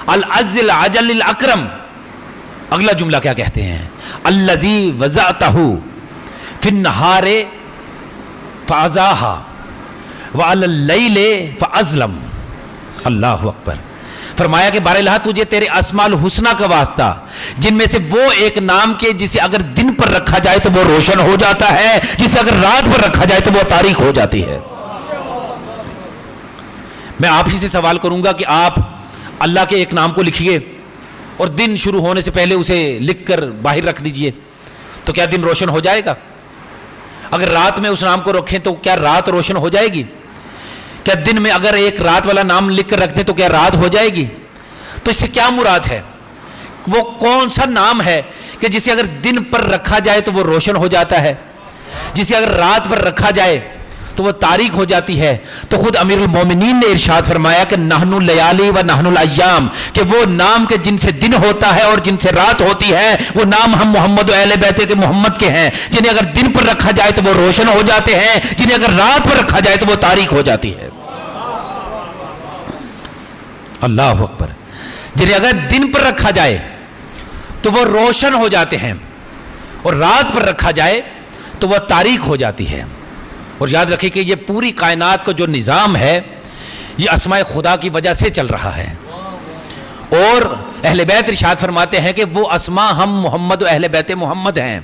العز العجل الاکرم۔ اگلا جملہ کیا کہتے ہیں؟ الذی وضعتہ فی النہار فأضاہا وعلی اللیل فأظلم۔ اللہ اکبر۔ فرمایا کہ بارالہ تجھے تیرے اسماء الحسنہ کا واسطہ، جن میں سے وہ ایک نام کے جسے اگر دن پر رکھا جائے تو وہ روشن ہو جاتا ہے، جسے اگر رات پر رکھا جائے تو وہ تاریک ہو جاتی ہے۔ میں آپ ہی سے سوال کروں گا کہ آپ اللہ کے ایک نام کو لکھیے اور دن شروع ہونے سے پہلے اسے لکھ کر باہر رکھ دیجئے، تو کیا دن روشن ہو جائے گا؟ اگر رات میں اس نام کو رکھیں تو کیا رات روشن ہو جائے گی؟ کیا دن میں اگر ایک رات والا نام لکھ کر رکھ دیں تو کیا رات ہو جائے گی؟ تو اس سے کیا مراد ہے؟ وہ کون سا نام ہے کہ جسے اگر دن پر رکھا جائے تو وہ روشن ہو جاتا ہے، جسے اگر رات پر رکھا جائے تو وہ تاریک ہو جاتی ہے؟ تو خود امیر المومنین نے ارشاد فرمایا کہ نحن اللیالی و نحن الایام، کہ وہ نام کے جن سے دن ہوتا ہے اور جن سے رات ہوتی ہے، وہ نام ہم محمد و اہل بیت کے محمد کے ہیں، جنہیں اگر دن پر رکھا جائے تو وہ روشن ہو جاتے ہیں، جنہیں اگر رات پر رکھا جائے تو وہ تاریک ہو جاتی ہے۔ اللہ اکبر۔ جنہیں اگر دن پر رکھا جائے تو وہ روشن ہو جاتے ہیں اور رات پر رکھا جائے تو وہ تاریک ہو جاتی ہے۔ اور یاد رکھیں کہ یہ پوری کائنات کا جو نظام ہے یہ اسماء خدا کی وجہ سے چل رہا ہے، اور اہل بیت ارشاد فرماتے ہیں کہ وہ اسماء ہم محمد و اہل بیت محمد ہیں،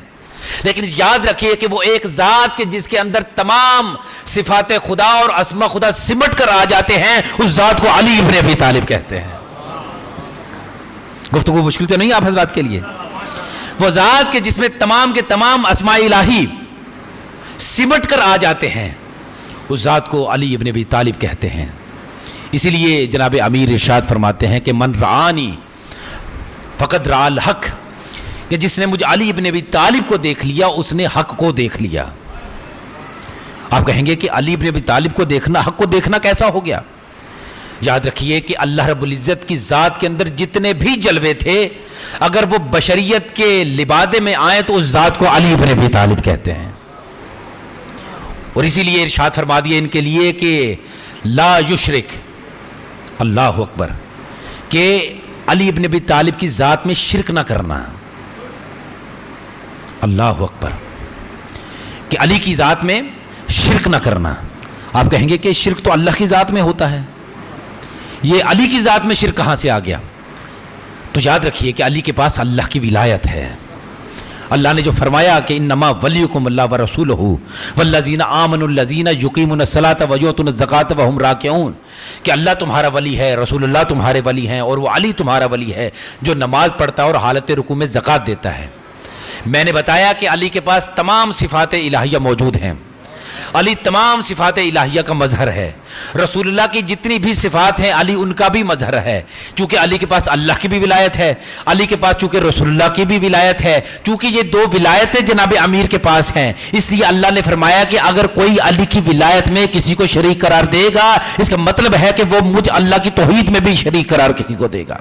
لیکن یاد رکھیے کہ وہ ایک ذات کے جس کے اندر تمام صفات خدا اور اسماء خدا سمٹ کر آ جاتے ہیں، اس ذات کو علی ابن ابی طالب کہتے ہیں۔ گفتگو مشکل تو نہیں آپ حضرات کے لیے؟ وہ ذات کے جس میں تمام کے تمام اسماء الہی سمٹ کر آ جاتے ہیں، اس ذات کو علی ابن ابی طالب کہتے ہیں۔ اسی لیے جناب امیر ارشاد فرماتے ہیں کہ من رعانی فقد رعا الحق، کہ جس نے مجھے علی ابن ابی طالب کو دیکھ لیا اس نے حق کو دیکھ لیا۔ آپ کہیں گے کہ علی ابن ابی طالب کو دیکھنا حق کو دیکھنا کیسا ہو گیا؟ یاد رکھیے کہ اللہ رب العزت کی ذات کے اندر جتنے بھی جلوے تھے اگر وہ بشریت کے لبادے میں آئیں تو اس ذات کو علی ابن ابی طالب کہتے ہیں۔ اور اسی لیے ارشاد فرما دیا ان کے لیے کہ لا یشرک، اللہ اکبر، کہ علی ابن ابی طالب کی ذات میں شرک نہ کرنا، اللہ اکبر، کہ علی کی ذات میں شرک نہ کرنا۔ آپ کہیں گے کہ شرک تو اللہ کی ذات میں ہوتا ہے، یہ علی کی ذات میں شرک کہاں سے آ گیا؟ تو یاد رکھیے کہ علی کے پاس اللہ کی ولایت ہے، اللہ نے جو فرمایا کہ انما ولیکم اللہ و رسولہ والذین آمنوا الذین یقیمون الصلاۃ ویؤتون الزکاۃ وہم راکعون، کہ اللہ تمہارا ولی ہے، رسول اللہ تمہارے ولی ہیں، اور وہ علی تمہارا ولی ہے جو نماز پڑھتا ہے اور حالت رکوع میں زکوٰۃ دیتا ہے۔ میں نے بتایا کہ علی کے پاس تمام صفات الہیہ موجود ہیں، علی تمام صفات الہیہ کا مظہر ہے، رسول اللہ کی جتنی بھی صفات ہیں علی ان کا بھی مظہر ہے، چونکہ علی کے پاس اللہ کی بھی ولایت ہے، علی کے پاس چونکہ رسول اللہ کی بھی ولایت ہے، چونکہ یہ دو ولایتیں جناب امیر کے پاس ہیں، اس لیے اللہ نے فرمایا کہ اگر کوئی علی کی ولایت میں کسی کو شریک قرار دے گا اس کا مطلب ہے کہ وہ مجھ اللہ کی توحید میں بھی شریک قرار کسی کو دے گا۔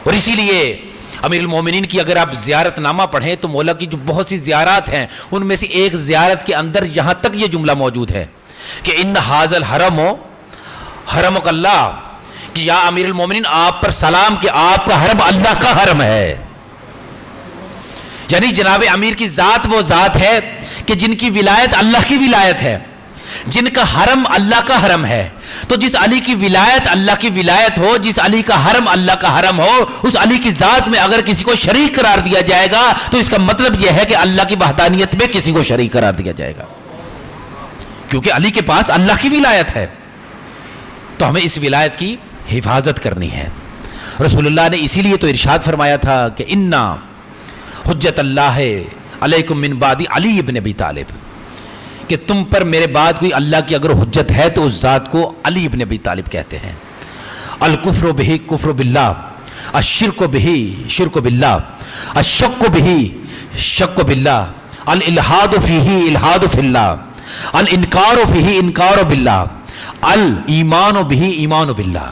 اور اسی لیے امیر المومنین کی اگر آپ زیارت نامہ پڑھیں تو مولا کی جو بہت سی زیارات ہیں ان میں سے ایک زیارت کے اندر یہاں تک یہ جملہ موجود ہے کہ ان ھذا الحرم حرمک اللہ، کہ یا امیر المومنین آپ پر سلام کہ آپ کا حرم اللہ کا حرم ہے۔ یعنی جناب امیر کی ذات وہ ذات ہے کہ جن کی ولایت اللہ کی ولایت ہے، جن کا حرم اللہ کا حرم ہے۔ تو جس علی کی ولایت اللہ کی ولایت ہو، جس علی کا حرم اللہ کا حرم ہو، اس علی کی ذات میں اگر کسی کو شریک قرار دیا جائے گا تو اس کا مطلب یہ ہے کہ اللہ کی وحدانیت میں کسی کو شریک قرار دیا جائے گا، کیونکہ علی کے پاس اللہ کی ولایت ہے۔ تو ہمیں اس ولایت کی حفاظت کرنی ہے۔ رسول اللہ نے اسی لیے تو ارشاد فرمایا تھا کہ انا حجت اللہ علیکم من بعد علی ابن ابی طالب، کہ تم پر میرے بعد کوئی اللہ کی اگر حجت ہے تو اس ذات کو علی ابن ابی طالب کہتے ہیں۔ الکفر بہ کفر باللہ، الشرک بہ شرک باللہ، الشک بہ شک باللہ، الالحاد فیہ الحاد فی اللہ، الانکار فیہ انکار باللہ، الایمان بہ ایمان باللہ،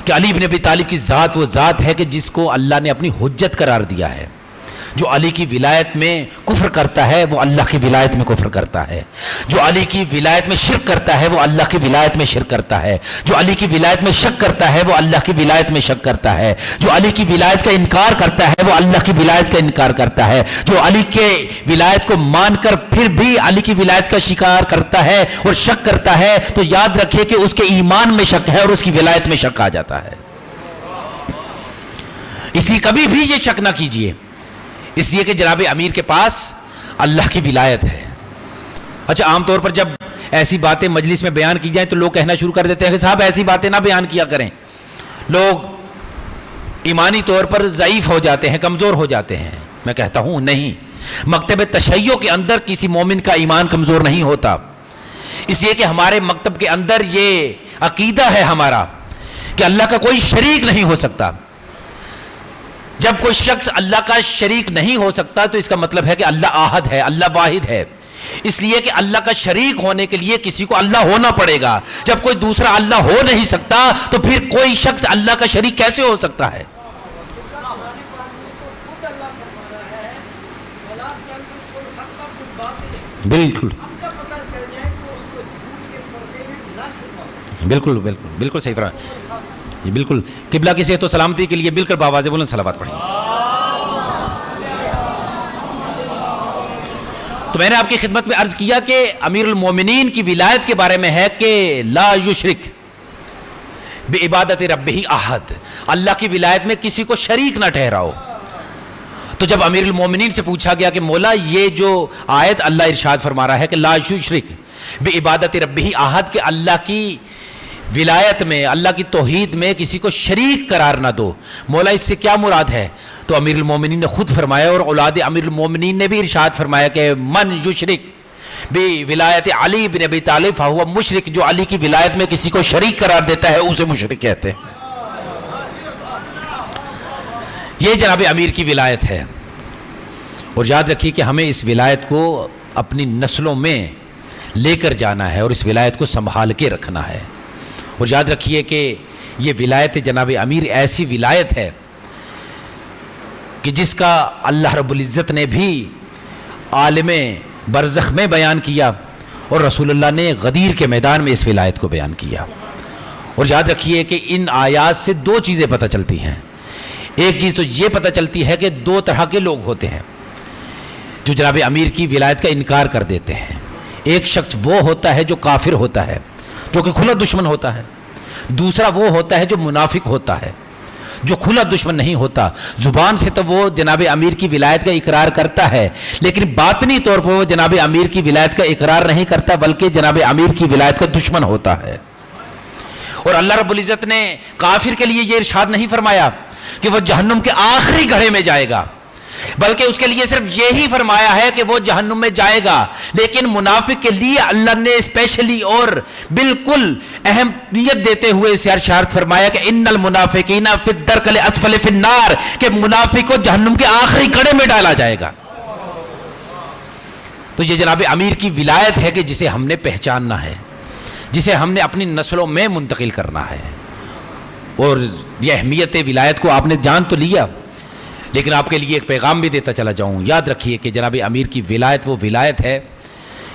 کہ علی ابن ابی طالب کی ذات وہ ذات ہے کہ جس کو اللہ نے اپنی حجت قرار دیا ہے۔ جو علی کی ولایت میں کفر کرتا ہے وہ اللہ کی ولایت میں کفر کرتا ہے، جو علی کی ولایت میں شرک کرتا ہے وہ اللہ کی ولایت میں شرک کرتا ہے، جو علی کی ولایت میں شک کرتا ہے وہ اللہ کی ولایت میں شک کرتا ہے، جو علی کی ولایت کا انکار کرتا ہے وہ اللہ کی ولایت کا انکار کرتا ہے، جو علی کے ولایت کو مان کر پھر بھی علی کی ولایت کا شکار کرتا ہے اور شک کرتا ہے تو یاد رکھیے کہ اس کے ایمان میں شک ہے اور اس کی ولایت میں شک آ جاتا ہے۔ اس لیے کبھی بھی یہ شک نہ کیجیے، اس لیے کہ جناب امیر کے پاس اللہ کی ولایت ہے۔ اچھا، عام طور پر جب ایسی باتیں مجلس میں بیان کی جائیں تو لوگ کہنا شروع کر دیتے ہیں کہ صاحب ایسی باتیں نہ بیان کیا کریں، لوگ ایمانی طور پر ضعیف ہو جاتے ہیں، کمزور ہو جاتے ہیں۔ میں کہتا ہوں نہیں، مکتب تشیع کے اندر کسی مومن کا ایمان کمزور نہیں ہوتا، اس لیے کہ ہمارے مکتب کے اندر یہ عقیدہ ہے ہمارا کہ اللہ کا کوئی شریک نہیں ہو سکتا۔ جب کوئی شخص اللہ کا شریک نہیں ہو سکتا تو اس کا مطلب ہے کہ اللہ احد ہے، اللہ واحد ہے، اس لیے کہ اللہ کا شریک ہونے کے لیے کسی کو اللہ ہونا پڑے گا۔ جب کوئی دوسرا اللہ ہو نہیں سکتا تو پھر کوئی شخص اللہ کا شریک کیسے ہو سکتا ہے؟ بالکل بالکل بالکل بالکل صحیح فرمایا جی، بالکل۔ قبلہ کی صحت و سلامتی کے لیے بالکل باواضح بولیں صلوات پڑھیں۔ تو میں نے آپ کی خدمت میں عرض کیا کہ امیر المومنین کی ولایت کے بارے میں ہے کہ لا یشرک بعبادت ربہ احد، اللہ کی ولایت میں کسی کو شریک نہ ٹھہراؤ۔ تو جب امیر المومنین سے پوچھا گیا کہ مولا یہ جو آیت اللہ ارشاد فرما رہا ہے کہ لا یشرک بعبادت ربہ احد، کہ اللہ کی ولایت میں، اللہ کی توحید میں کسی کو شریک قرار نہ دو، مولا اس سے کیا مراد ہے؟ تو امیر المومنین نے خود فرمایا اور اولاد امیر المومنین نے بھی ارشاد فرمایا کہ من یشرک بولایت علی بن ابی طالب فہو مشرک، جو علی کی ولایت میں کسی کو شریک قرار دیتا ہے اسے مشرک کہتے ہیں۔ یہ جناب امیر کی ولایت ہے، اور یاد رکھیے کہ ہمیں اس ولایت کو اپنی نسلوں میں لے کر جانا ہے اور اس ولایت کو سنبھال کے رکھنا ہے۔ اور یاد رکھیے کہ یہ ولایت جناب امیر ایسی ولایت ہے کہ جس کا اللہ رب العزت نے بھی عالم برزخ میں بیان کیا اور رسول اللہ نے غدیر کے میدان میں اس ولایت کو بیان کیا۔ اور یاد رکھیے کہ ان آیات سے دو چیزیں پتہ چلتی ہیں۔ ایک چیز تو یہ پتہ چلتی ہے کہ دو طرح کے لوگ ہوتے ہیں جو جناب امیر کی ولایت کا انکار کر دیتے ہیں۔ ایک شخص وہ ہوتا ہے جو کافر ہوتا ہے، جو کہ کھلا دشمن ہوتا ہے۔ دوسرا وہ ہوتا ہے جو منافق ہوتا ہے۔ جو کھلا دشمن نہیں ہوتا. زبان سے تو وہ جناب امیر کی ولایت کا اقرار کرتا ہے, لیکن باطنی طور پر وہ جناب امیر کی ولایت کا اقرار نہیں کرتا, بلکہ جناب امیر کی ولایت کا دشمن ہوتا ہے. اور اللہ رب العزت نے کافر کے لیے یہ ارشاد نہیں فرمایا کہ وہ جہنم کے آخری گڑھے میں جائے گا, بلکہ اس کے لیے صرف یہی فرمایا ہے کہ وہ جہنم میں جائے گا. لیکن منافق کے لیے اللہ نے اسپیشلی اور بالکل اہمیت دیتے ہوئے اسے ارشاد فرمایا کہ ان المنافقین فی الدرک الاسفل فی النار, کہ منافق کو جہنم کے آخری گڑھے میں ڈالا جائے گا. تو یہ جناب امیر کی ولایت ہے کہ جسے ہم نے پہچاننا ہے, جسے ہم نے اپنی نسلوں میں منتقل کرنا ہے. اور یہ اہمیت ولایت کو آپ نے جان تو لیا, لیکن آپ کے لیے ایک پیغام بھی دیتا چلا جاؤں. یاد رکھیے کہ جناب امیر کی ولایت وہ ولایت ہے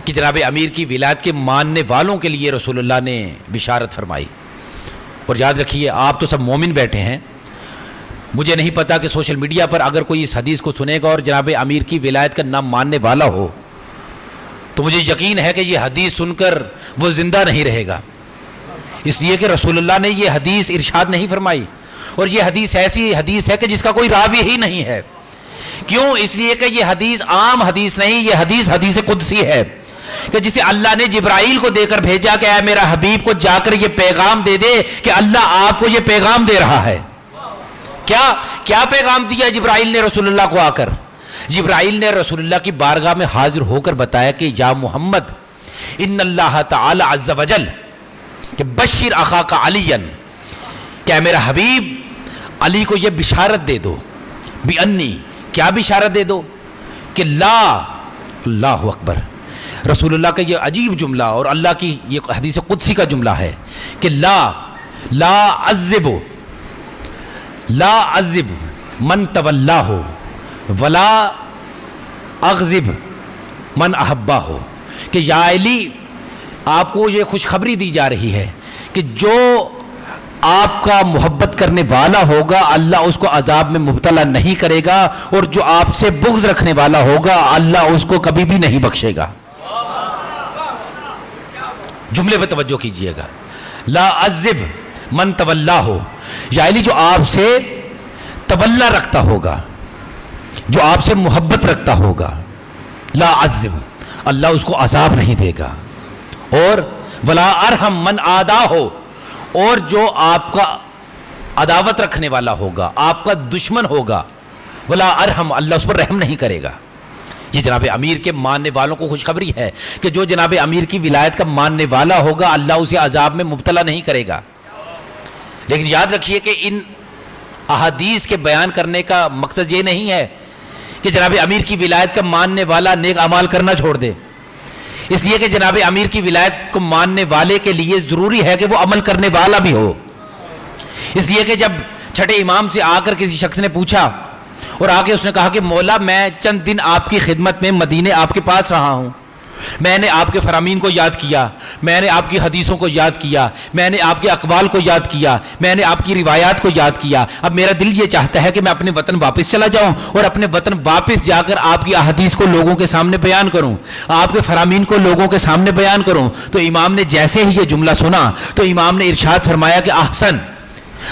کہ جناب امیر کی ولایت کے ماننے والوں کے لیے رسول اللہ نے بشارت فرمائی. اور یاد رکھیے آپ تو سب مومن بیٹھے ہیں, مجھے نہیں پتا کہ سوشل میڈیا پر اگر کوئی اس حدیث کو سنے گا اور جناب امیر کی ولایت کا نام ماننے والا ہو تو مجھے یقین ہے کہ یہ حدیث سن کر وہ زندہ نہیں رہے گا, اس لیے کہ رسول اللہ نے یہ حدیث ارشاد نہیں فرمائی. اور یہ حدیث ایسی حدیث ہے کہ جس کا کوئی راوی ہی نہیں ہے. کیوں؟ اس لیے کہ یہ حدیث عام حدیث نہیں, یہ حدیث حدیث قدسی ہے کہ جسے اللہ نے جبرائیل کو دے کر بھیجا کہ اے میرا حبیب کو جا کر یہ پیغام دے دے کہ اللہ آپ کو یہ پیغام دے رہا ہے. کیا پیغام دیا جبرائیل نے رسول اللہ کو آ کر؟ جبرائیل نے رسول اللہ کی بارگاہ میں حاضر ہو کر بتایا کہ یا محمد ان اللہ تعالی عز وجل کہ بشر اخاک علیا, کہ میرا حبیب علی کو یہ بشارت دے دو, بِأَنِّی, کیا بشارت دے دو کہ لا, اللہ اکبر, رسول اللہ کا یہ عجیب جملہ اور اللہ کی یہ حدیث قدسی کا جملہ ہے کہ لا عذب من تولاہ ولا اغضب من احبہ, کہ یا علی آپ کو یہ خوشخبری دی جا رہی ہے کہ جو آپ کا محبت کرنے والا ہوگا اللہ اس کو عذاب میں مبتلا نہیں کرے گا, اور جو آپ سے بغض رکھنے والا ہوگا اللہ اس کو کبھی بھی نہیں بخشے گا. جملے پہ توجہ کیجئے گا, لا عذب من تولاہ, یعنی جو آپ سے تولا رکھتا ہوگا, جو آپ سے محبت رکھتا ہوگا, لا عذب, اللہ اس کو عذاب نہیں دے گا. اور ولا ارحم من عاداہ, اور جو آپ کا عداوت رکھنے والا ہوگا, آپ کا دشمن ہوگا, ولا ارحم, اللہ اس پر رحم نہیں کرے گا. یہ جناب امیر کے ماننے والوں کو خوشخبری ہے کہ جو جناب امیر کی ولایت کا ماننے والا ہوگا اللہ اسے عذاب میں مبتلا نہیں کرے گا. لیکن یاد رکھیے کہ ان احادیث کے بیان کرنے کا مقصد یہ نہیں ہے کہ جناب امیر کی ولایت کا ماننے والا نیک اعمال کرنا چھوڑ دے, اس لیے کہ جناب امیر کی ولایت کو ماننے والے کے لیے ضروری ہے کہ وہ عمل کرنے والا بھی ہو. اس لیے کہ جب چھٹے امام سے آ کر کسی شخص نے پوچھا اور آگے اس نے کہا کہ مولا میں چند دن آپ کی خدمت میں مدینے آپ کے پاس رہا ہوں, میں نے آپ کے فرامین کو یاد کیا, میں نے آپ کی حدیثوں کو یاد کیا, میں نے آپ کے اقوال کو یاد کیا, میں نے آپ کی روایات کو یاد کیا, اب میرا دل یہ چاہتا ہے کہ میں اپنے وطن واپس چلا جاؤں اور اپنے وطن واپس جا کر آپ کی احادیث کو لوگوں کے سامنے بیان کروں, آپ کے فرامین کو لوگوں کے سامنے بیان کروں. تو امام نے جیسے ہی یہ جملہ سنا تو امام نے ارشاد فرمایا کہ احسن,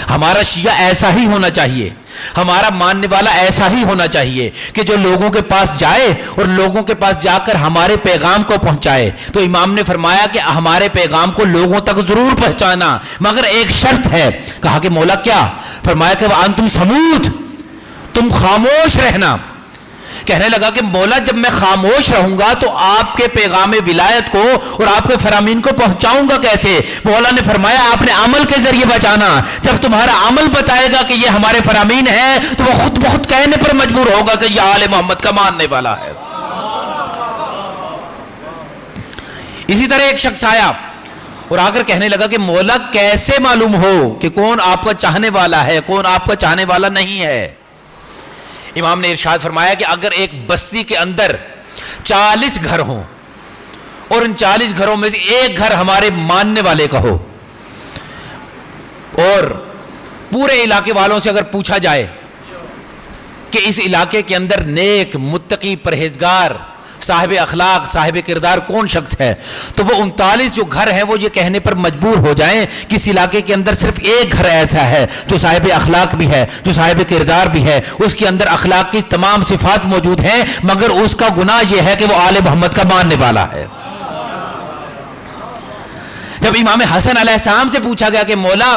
ہمارا شیعہ ایسا ہی ہونا چاہیے, ہمارا ماننے والا ایسا ہی ہونا چاہیے کہ جو لوگوں کے پاس جائے اور لوگوں کے پاس جا کر ہمارے پیغام کو پہنچائے. تو امام نے فرمایا کہ ہمارے پیغام کو لوگوں تک ضرور پہنچانا, مگر ایک شرط ہے. کہا کہ مولا کیا؟ فرمایا کہ وانتم صمود, تم خاموش رہنا. کہنے لگا کہ مولا جب میں خاموش رہوں گا تو آپ کے پیغام ولایت کو اور آپ کے فرامین کو پہنچاؤں گا کیسے؟ مولا نے فرمایا آپ نے عمل کے ذریعے بچانا. جب تمہارا عمل بتائے گا کہ یہ ہمارے فرامین ہیں تو وہ خود بخود کہنے پر مجبور ہوگا کہ یہ آل محمد کا ماننے والا ہے. اسی طرح ایک شخص آیا اور آ کر کہنے لگا کہ مولا کیسے معلوم ہو کہ کون آپ کا چاہنے والا ہے, کون آپ کا چاہنے والا نہیں ہے؟ امام نے ارشاد فرمایا کہ اگر ایک بستی کے اندر 40 گھر ہوں اور ان 40 گھروں میں سے ایک گھر ہمارے ماننے والے کا ہو, اور پورے علاقے والوں سے اگر پوچھا جائے کہ اس علاقے کے اندر نیک, متقی, پرہیزگار, صاحب اخلاق صاحب کردار کون شخص ہے، تو وہ 39 جو گھر ہیں وہ یہ کہنے پر مجبور ہو جائیں کہ اس علاقے کے اندر صرف ایک گھر ایسا ہے جو صاحب اخلاق بھی ہے، جو صاحب کردار بھی ہے، اس کے اندر اخلاق کی تمام صفات موجود ہیں، مگر اس کا گناہ یہ ہے کہ وہ آل محمد کا ماننے والا ہے۔ جب امام حسن علیہ السلام سے پوچھا گیا کہ مولا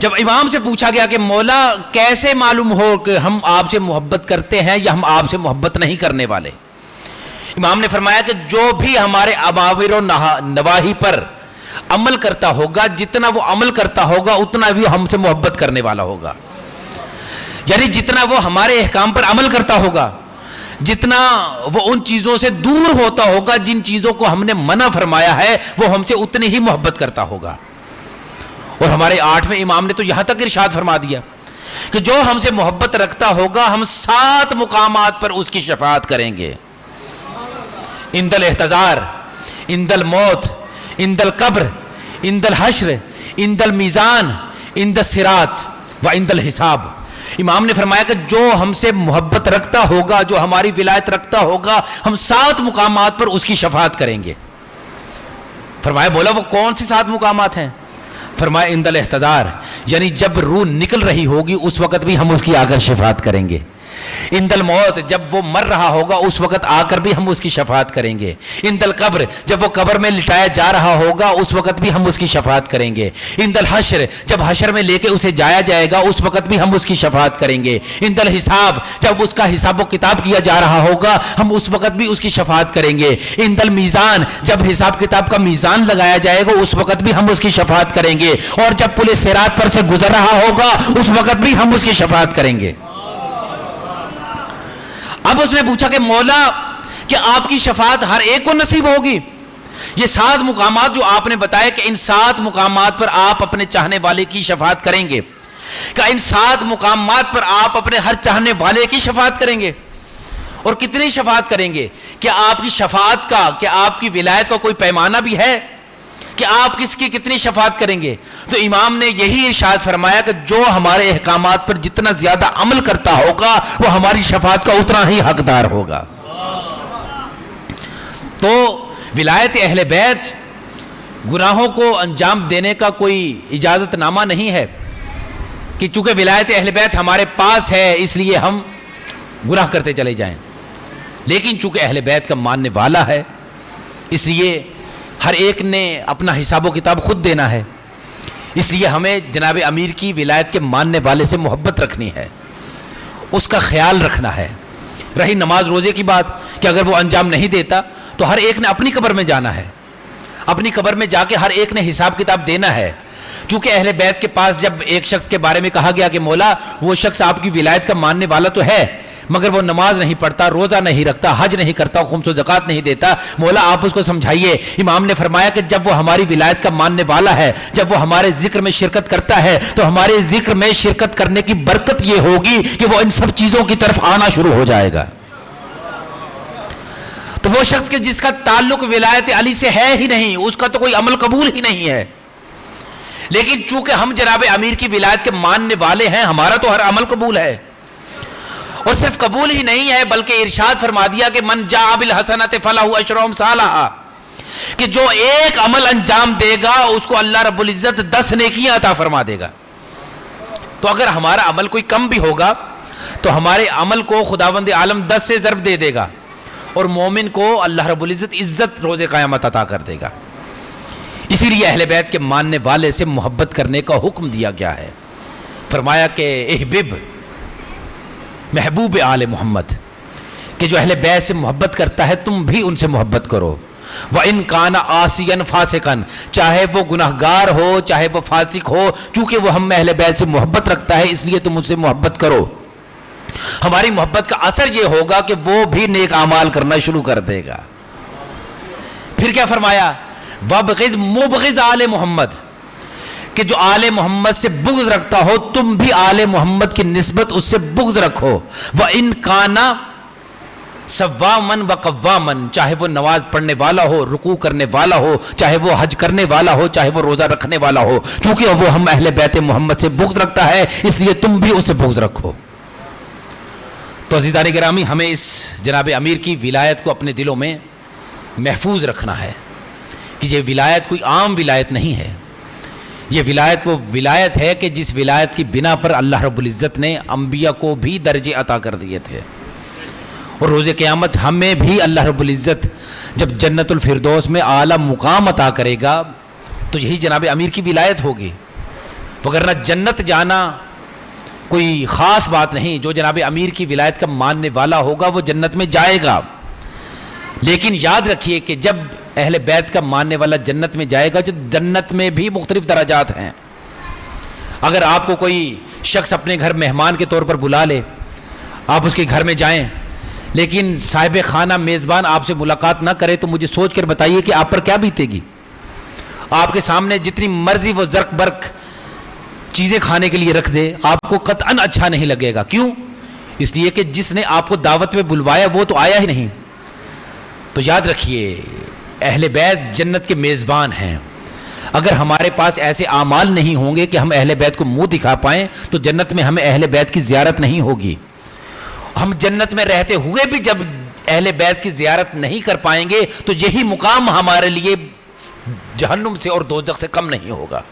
جب امام سے پوچھا گیا کہ مولا کیسے معلوم ہو کہ ہم آپ سے محبت کرتے ہیں یا ہم آپ سے محبت نہیں کرنے والے، امام نے فرمایا کہ جو بھی ہمارے اوامر و نواہی پر عمل کرتا ہوگا، جتنا وہ عمل کرتا ہوگا اتنا بھی ہم سے محبت کرنے والا ہوگا، یعنی جتنا وہ ہمارے احکام پر عمل کرتا ہوگا، جتنا وہ ان چیزوں سے دور ہوتا ہوگا جن چیزوں کو ہم نے منع فرمایا ہے، وہ ہم سے اتنی ہی محبت کرتا ہوگا۔ اور ہمارے 8ویں امام نے تو یہاں تک ارشاد فرما دیا کہ جو ہم سے محبت رکھتا ہوگا ہم 7 مقامات پر اس کی شفاعت کریں گے، عند الاحتضار، عند الموت، عند القبر، عند الحشر، عند المیزان، عند الصراط و عند الحساب۔ امام نے فرمایا کہ جو ہم سے محبت رکھتا ہوگا، جو ہماری ولایت رکھتا ہوگا، ہم 7 مقامات پر اس کی شفاعت کریں گے۔ فرمایا مولا وہ کون سے 7 مقامات ہیں؟ فرمایا عند الاحتضار، یعنی جب روح نکل رہی ہوگی اس وقت بھی ہم اس کی آ کر شفاعت کریں گے۔ عند الموت، جب وہ مر رہا ہوگا اس وقت آ کر بھی ہم اس کی شفاعت کریں گے۔ عند القبر، جب وہ قبر میں لٹایا جا رہا ہوگا اس وقت بھی ہم اس کی شفاعت کریں گے۔ عند الحشر، جب حشر میں لے کے اسے جایا جائے گا اس وقت بھی ہم اس کی شفاعت کریں گے۔ عند الحساب، جب اس کا حساب و کتاب کیا جا رہا ہوگا ہم اس وقت بھی اس کی شفاعت کریں گے۔ عند المیزان، جب حساب کتاب کا میزان لگایا جائے گا اس وقت بھی ہم اس کی شفاعت کریں گے، اور جب پل صراط پر سے گزر رہا ہوگا اس وقت بھی ہم اس کی شفاعت کریں گے۔ اب اس نے پوچھا کہ مولا کہ آپ کی شفاعت ہر ایک کو نصیب ہوگی؟ یہ 7 مقامات جو آپ نے بتائے کہ ان 7 مقامات پر آپ اپنے چاہنے والے کی شفاعت کریں گے، کہ ان 7 مقامات پر آپ اپنے ہر چاہنے والے کی شفاعت کریں گے، اور کتنی شفاعت کریں گے؟ کیا آپ کی شفاعت کا، کیا آپ کی ولایت کا کوئی پیمانہ بھی ہے کہ آپ کس کی کتنی شفاعت کریں گے؟ تو امام نے یہی ارشاد فرمایا کہ جو ہمارے احکامات پر جتنا زیادہ عمل کرتا ہوگا وہ ہماری شفاعت کا اتنا ہی حقدار ہوگا۔ تو ولایت اہل بیت گناہوں کو انجام دینے کا کوئی اجازت نامہ نہیں ہے کہ چونکہ ولایت اہل بیت ہمارے پاس ہے اس لیے ہم گناہ کرتے چلے جائیں، لیکن چونکہ اہل بیت کا ماننے والا ہے اس لیے ہر ایک نے اپنا حساب و کتاب خود دینا ہے، اس لیے ہمیں جناب امیر کی ولایت کے ماننے والے سے محبت رکھنی ہے، اس کا خیال رکھنا ہے۔ رہی نماز روزے کی بات کہ اگر وہ انجام نہیں دیتا تو ہر ایک نے اپنی قبر میں جانا ہے، اپنی قبر میں جا کے ہر ایک نے حساب کتاب دینا ہے۔ چونکہ اہل بیت کے پاس جب ایک شخص کے بارے میں کہا گیا کہ مولا وہ شخص آپ کی ولایت کا ماننے والا تو ہے مگر وہ نماز نہیں پڑھتا، روزہ نہیں رکھتا، حج نہیں کرتا، خمس و زکوٰۃ نہیں دیتا، مولا آپ اس کو سمجھائیے۔ امام نے فرمایا کہ جب وہ ہماری ولایت کا ماننے والا ہے، جب وہ ہمارے ذکر میں شرکت کرتا ہے تو ہمارے ذکر میں شرکت کرنے کی برکت یہ ہوگی کہ وہ ان سب چیزوں کی طرف آنا شروع ہو جائے گا۔ تو وہ شخص کہ جس کا تعلق ولایت علی سے ہے ہی نہیں، اس کا تو کوئی عمل قبول ہی نہیں ہے، لیکن چونکہ ہم جناب امیر کی ولایت کے ماننے والے ہیں ہمارا تو ہر عمل قبول ہے، اور صرف قبول ہی نہیں ہے بلکہ ارشاد فرما دیا کہ من جاء بالحسنۃ فلہ عشر امثالھا، کہ جو ایک عمل انجام دے گا اس کو اللہ رب العزت 10 نیکیاں عطا فرما دے گا۔ تو اگر ہمارا عمل کوئی کم بھی ہوگا تو ہمارے عمل کو خداوند عالم 10 سے ضرب دے دے گا، اور مومن کو اللہ رب العزت عزت روز قیامت عطا کر دے گا۔ اسی لیے اہل بیت کے ماننے والے سے محبت کرنے کا حکم دیا گیا ہے۔ فرمایا کہ احبب، محبوب آل محمد، کہ جو اہل بیت سے محبت کرتا ہے تم بھی ان سے محبت کرو۔ وَإِن كَانَ عَاصِيًا فَاسِقًا، چاہے وہ گناہ گار ہو چاہے وہ فاسق ہو، چونکہ وہ ہم اہل بیت سے محبت رکھتا ہے اس لیے تم ان سے محبت کرو۔ ہماری محبت کا اثر یہ ہوگا کہ وہ بھی نیک اعمال کرنا شروع کر دے گا۔ پھر کیا فرمایا؟ وَبْغِضْ مُبْغِضْ آل محمد، کہ جو آل محمد سے بغض رکھتا ہو تم بھی آل محمد کی نسبت اس سے بغض رکھو۔ وَإِن كَانَ صَوَّامًا وَقَوَّامًا، چاہے وہ نماز پڑھنے والا ہو، رکوع کرنے والا ہو، چاہے وہ حج کرنے والا ہو، چاہے وہ روزہ رکھنے والا ہو، چونکہ وہ ہم اہل بیت محمد سے بغض رکھتا ہے اس لیے تم بھی اس سے بغض رکھو۔ تو عزیزان گرامی، ہمیں اس جناب امیر کی ولایت کو اپنے دلوں میں محفوظ رکھنا ہے کہ یہ ولایت کوئی عام ولایت نہیں ہے. یہ ولایت وہ ولایت ہے کہ جس ولایت کی بنا پر اللہ رب العزت نے انبیاء کو بھی درجے عطا کر دیے تھے. اور روز قیامت ہمیں بھی اللہ رب العزت جب جنت الفردوس میں اعلیٰ مقام عطا کرے گا تو یہی جناب امیر کی ولایت ہوگی. وگرنہ جنت جانا کوئی خاص بات نہیں. جو جناب امیر کی ولایت کا ماننے والا ہوگا وہ جنت میں جائے گا. لیکن یاد رکھیے کہ جب اہل بیت کا ماننے والا جنت میں جائے گا، جو جنت میں بھی مختلف درجات ہیں. اگر آپ کو کوئی شخص اپنے گھر مہمان کے طور پر بلا لے، آپ اس کے گھر میں جائیں، لیکن صاحب خانہ میزبان آپ سے ملاقات نہ کرے، تو مجھے سوچ کر بتائیے کہ آپ پر کیا بیتے گی. آپ کے سامنے جتنی مرضی وہ زرق برق چیزیں کھانے کے لیے رکھ دے، آپ کو قطعاً اچھا نہیں لگے گا. کیوں؟ اس لیے کہ جس نے آپ کو دعوت میں بلوایا وہ تو آیا ہی نہیں. تو یاد رکھیے اہل بیت جنت کے میزبان ہیں. اگر ہمارے پاس ایسے اعمال نہیں ہوں گے کہ ہم اہل بیت کو منہ دکھا پائیں تو جنت میں ہمیں اہل بیت کی زیارت نہیں ہوگی. ہم جنت میں رہتے ہوئے بھی جب اہل بیت کی زیارت نہیں کر پائیں گے تو یہی مقام ہمارے لیے جہنم سے اور دوزخ سے کم نہیں ہوگا.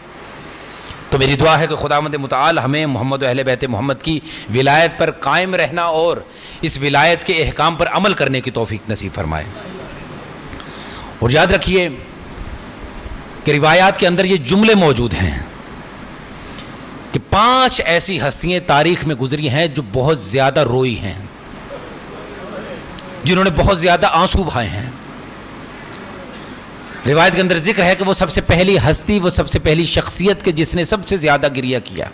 تو میری دعا ہے کہ خداوند متعال ہمیں محمد و اہل بیت محمد کی ولایت پر قائم رہنا اور اس ولایت کے احکام پر عمل کرنے کی توفیق نصیب فرمائے. اور یاد رکھیے کہ روایات کے اندر یہ جملے موجود ہیں کہ 5 ایسی ہستیاں تاریخ میں گزری ہیں جو بہت زیادہ روئی ہیں، جنہوں نے بہت زیادہ آنسو بہائے ہیں. روایت کے اندر ذکر ہے کہ وہ سب سے پہلی ہستی، وہ سب سے پہلی شخصیت کے جس نے سب سے زیادہ گریہ کیا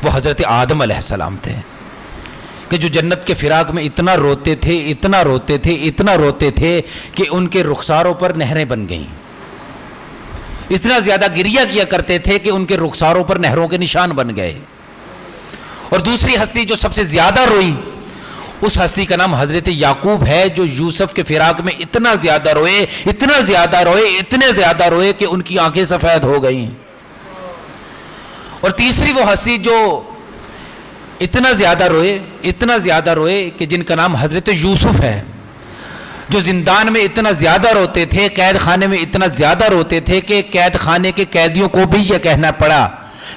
وہ حضرت آدم علیہ السلام تھے، کہ جو جنت کے فراق میں اتنا روتے تھے، اتنا روتے تھے، اتنا روتے تھے کہ ان کے رخساروں پر نہریں بن گئیں. اتنا زیادہ گریہ کیا کرتے تھے کہ ان کے رخساروں پر نہروں کے نشان بن گئے. اور دوسری ہستی جو سب سے زیادہ روئی، اس ہستی کا نام حضرت یعقوب ہے، جو یوسف کے فراق میں اتنا زیادہ روئے، اتنا زیادہ روئے، اتنے زیادہ روئے کہ ان کی آنکھیں سفید ہو گئیں. اور تیسری وہ ہستی جو اتنا زیادہ روئے، اتنا زیادہ روئے کہ جن کا نام حضرت یوسف ہے، جو زندان میں اتنا زیادہ روتے تھے، قید خانے میں اتنا زیادہ روتے تھے کہ قید خانے کے قیدیوں کو بھی یہ کہنا پڑا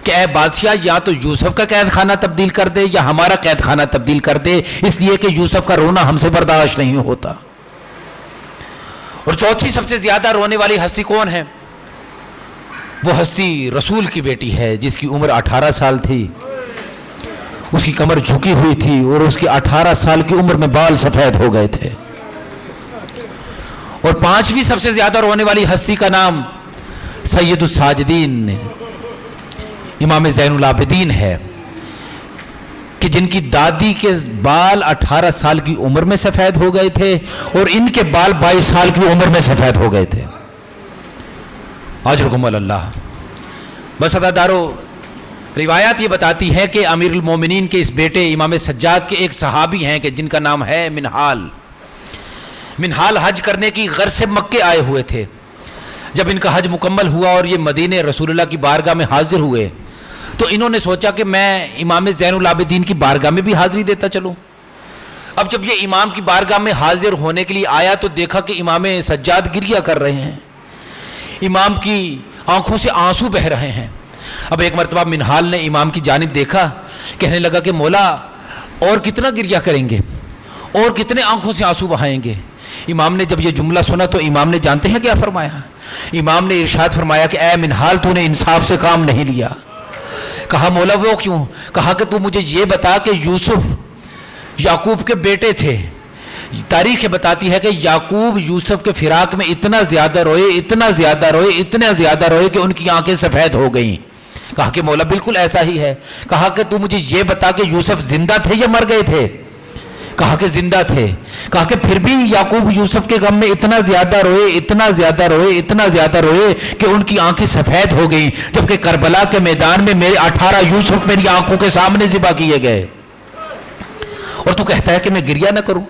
کہ اے بادشاہ یا تو یوسف کا قید خانہ تبدیل کر دے یا ہمارا قید خانہ تبدیل کر دے، اس لیے کہ یوسف کا رونا ہم سے برداشت نہیں ہوتا. اور چوتھی سب سے زیادہ رونے والی ہستی کون ہے؟ وہ ہستی رسول کی بیٹی ہے جس کی عمر 18 سال تھی. اس کی کمر جھکی ہوئی تھی اور اس کی 18 سال کی عمر میں بال سفید ہو گئے تھے. اور پانچویں سب سے زیادہ رونے والی ہستی کا نام سید الساجدین امام زین العابدین ہے، کہ جن کی دادی کے بال 18 سال کی عمر میں سفید ہو گئے تھے اور ان کے بال 22 سال کی عمر میں سفید ہو گئے تھے. اجرکم اللہ. بس عزیزانو، روایات یہ بتاتی ہے کہ امیر المومنین کے اس بیٹے امام سجاد کے ایک صحابی ہیں کہ جن کا نام ہے منہال. منہال حج کرنے کی غرض سے مکے آئے ہوئے تھے. جب ان کا حج مکمل ہوا اور یہ مدینے رسول اللہ کی بارگاہ میں حاضر ہوئے تو انہوں نے سوچا کہ میں امام زین العابدین کی بارگاہ میں بھی حاضری دیتا چلوں. اب جب یہ امام کی بارگاہ میں حاضر ہونے کے لیے آیا تو دیکھا کہ امام سجاد گریہ کر رہے ہیں، امام کی آنکھوں سے آنسو بہہ رہے ہیں. اب ایک مرتبہ منہال نے امام کی جانب دیکھا، کہنے لگا کہ مولا اور کتنا گریہ کریں گے، اور کتنے آنکھوں سے آنسو بہائیں گے. امام نے جب یہ جملہ سنا تو امام نے جانتے ہیں کیا فرمایا؟ امام نے ارشاد فرمایا کہ اے منہال، تو نے انصاف سے کام نہیں لیا. کہا مولا وہ کیوں؟ کہا کہ تو مجھے یہ بتا کہ یوسف یعقوب کے بیٹے تھے، تاریخ بتاتی ہے کہ یعقوب یوسف کے فراق میں اتنا زیادہ روئے، اتنا زیادہ روئے، اتنا زیادہ روئے کہ ان کی آنکھیں سفید ہو گئیں. کہا کہ مولا بالکل ایسا ہی ہے. کہا کہ تو مجھے یہ بتا کہ یوسف زندہ تھے یا مر گئے تھے؟ کہا کہ زندہ تھے. کہا کہ پھر بھی یعقوب یوسف کے غم میں اتنا زیادہ روئے، اتنا زیادہ روئے، اتنا زیادہ روئے کہ ان کی آنکھیں سفید ہو گئیں، جبکہ کربلا کے میدان میں میرے 18 یوسف میری آنکھوں کے سامنے ذبح کیے گئے، اور تو کہتا ہے کہ میں گریہ نہ کروں.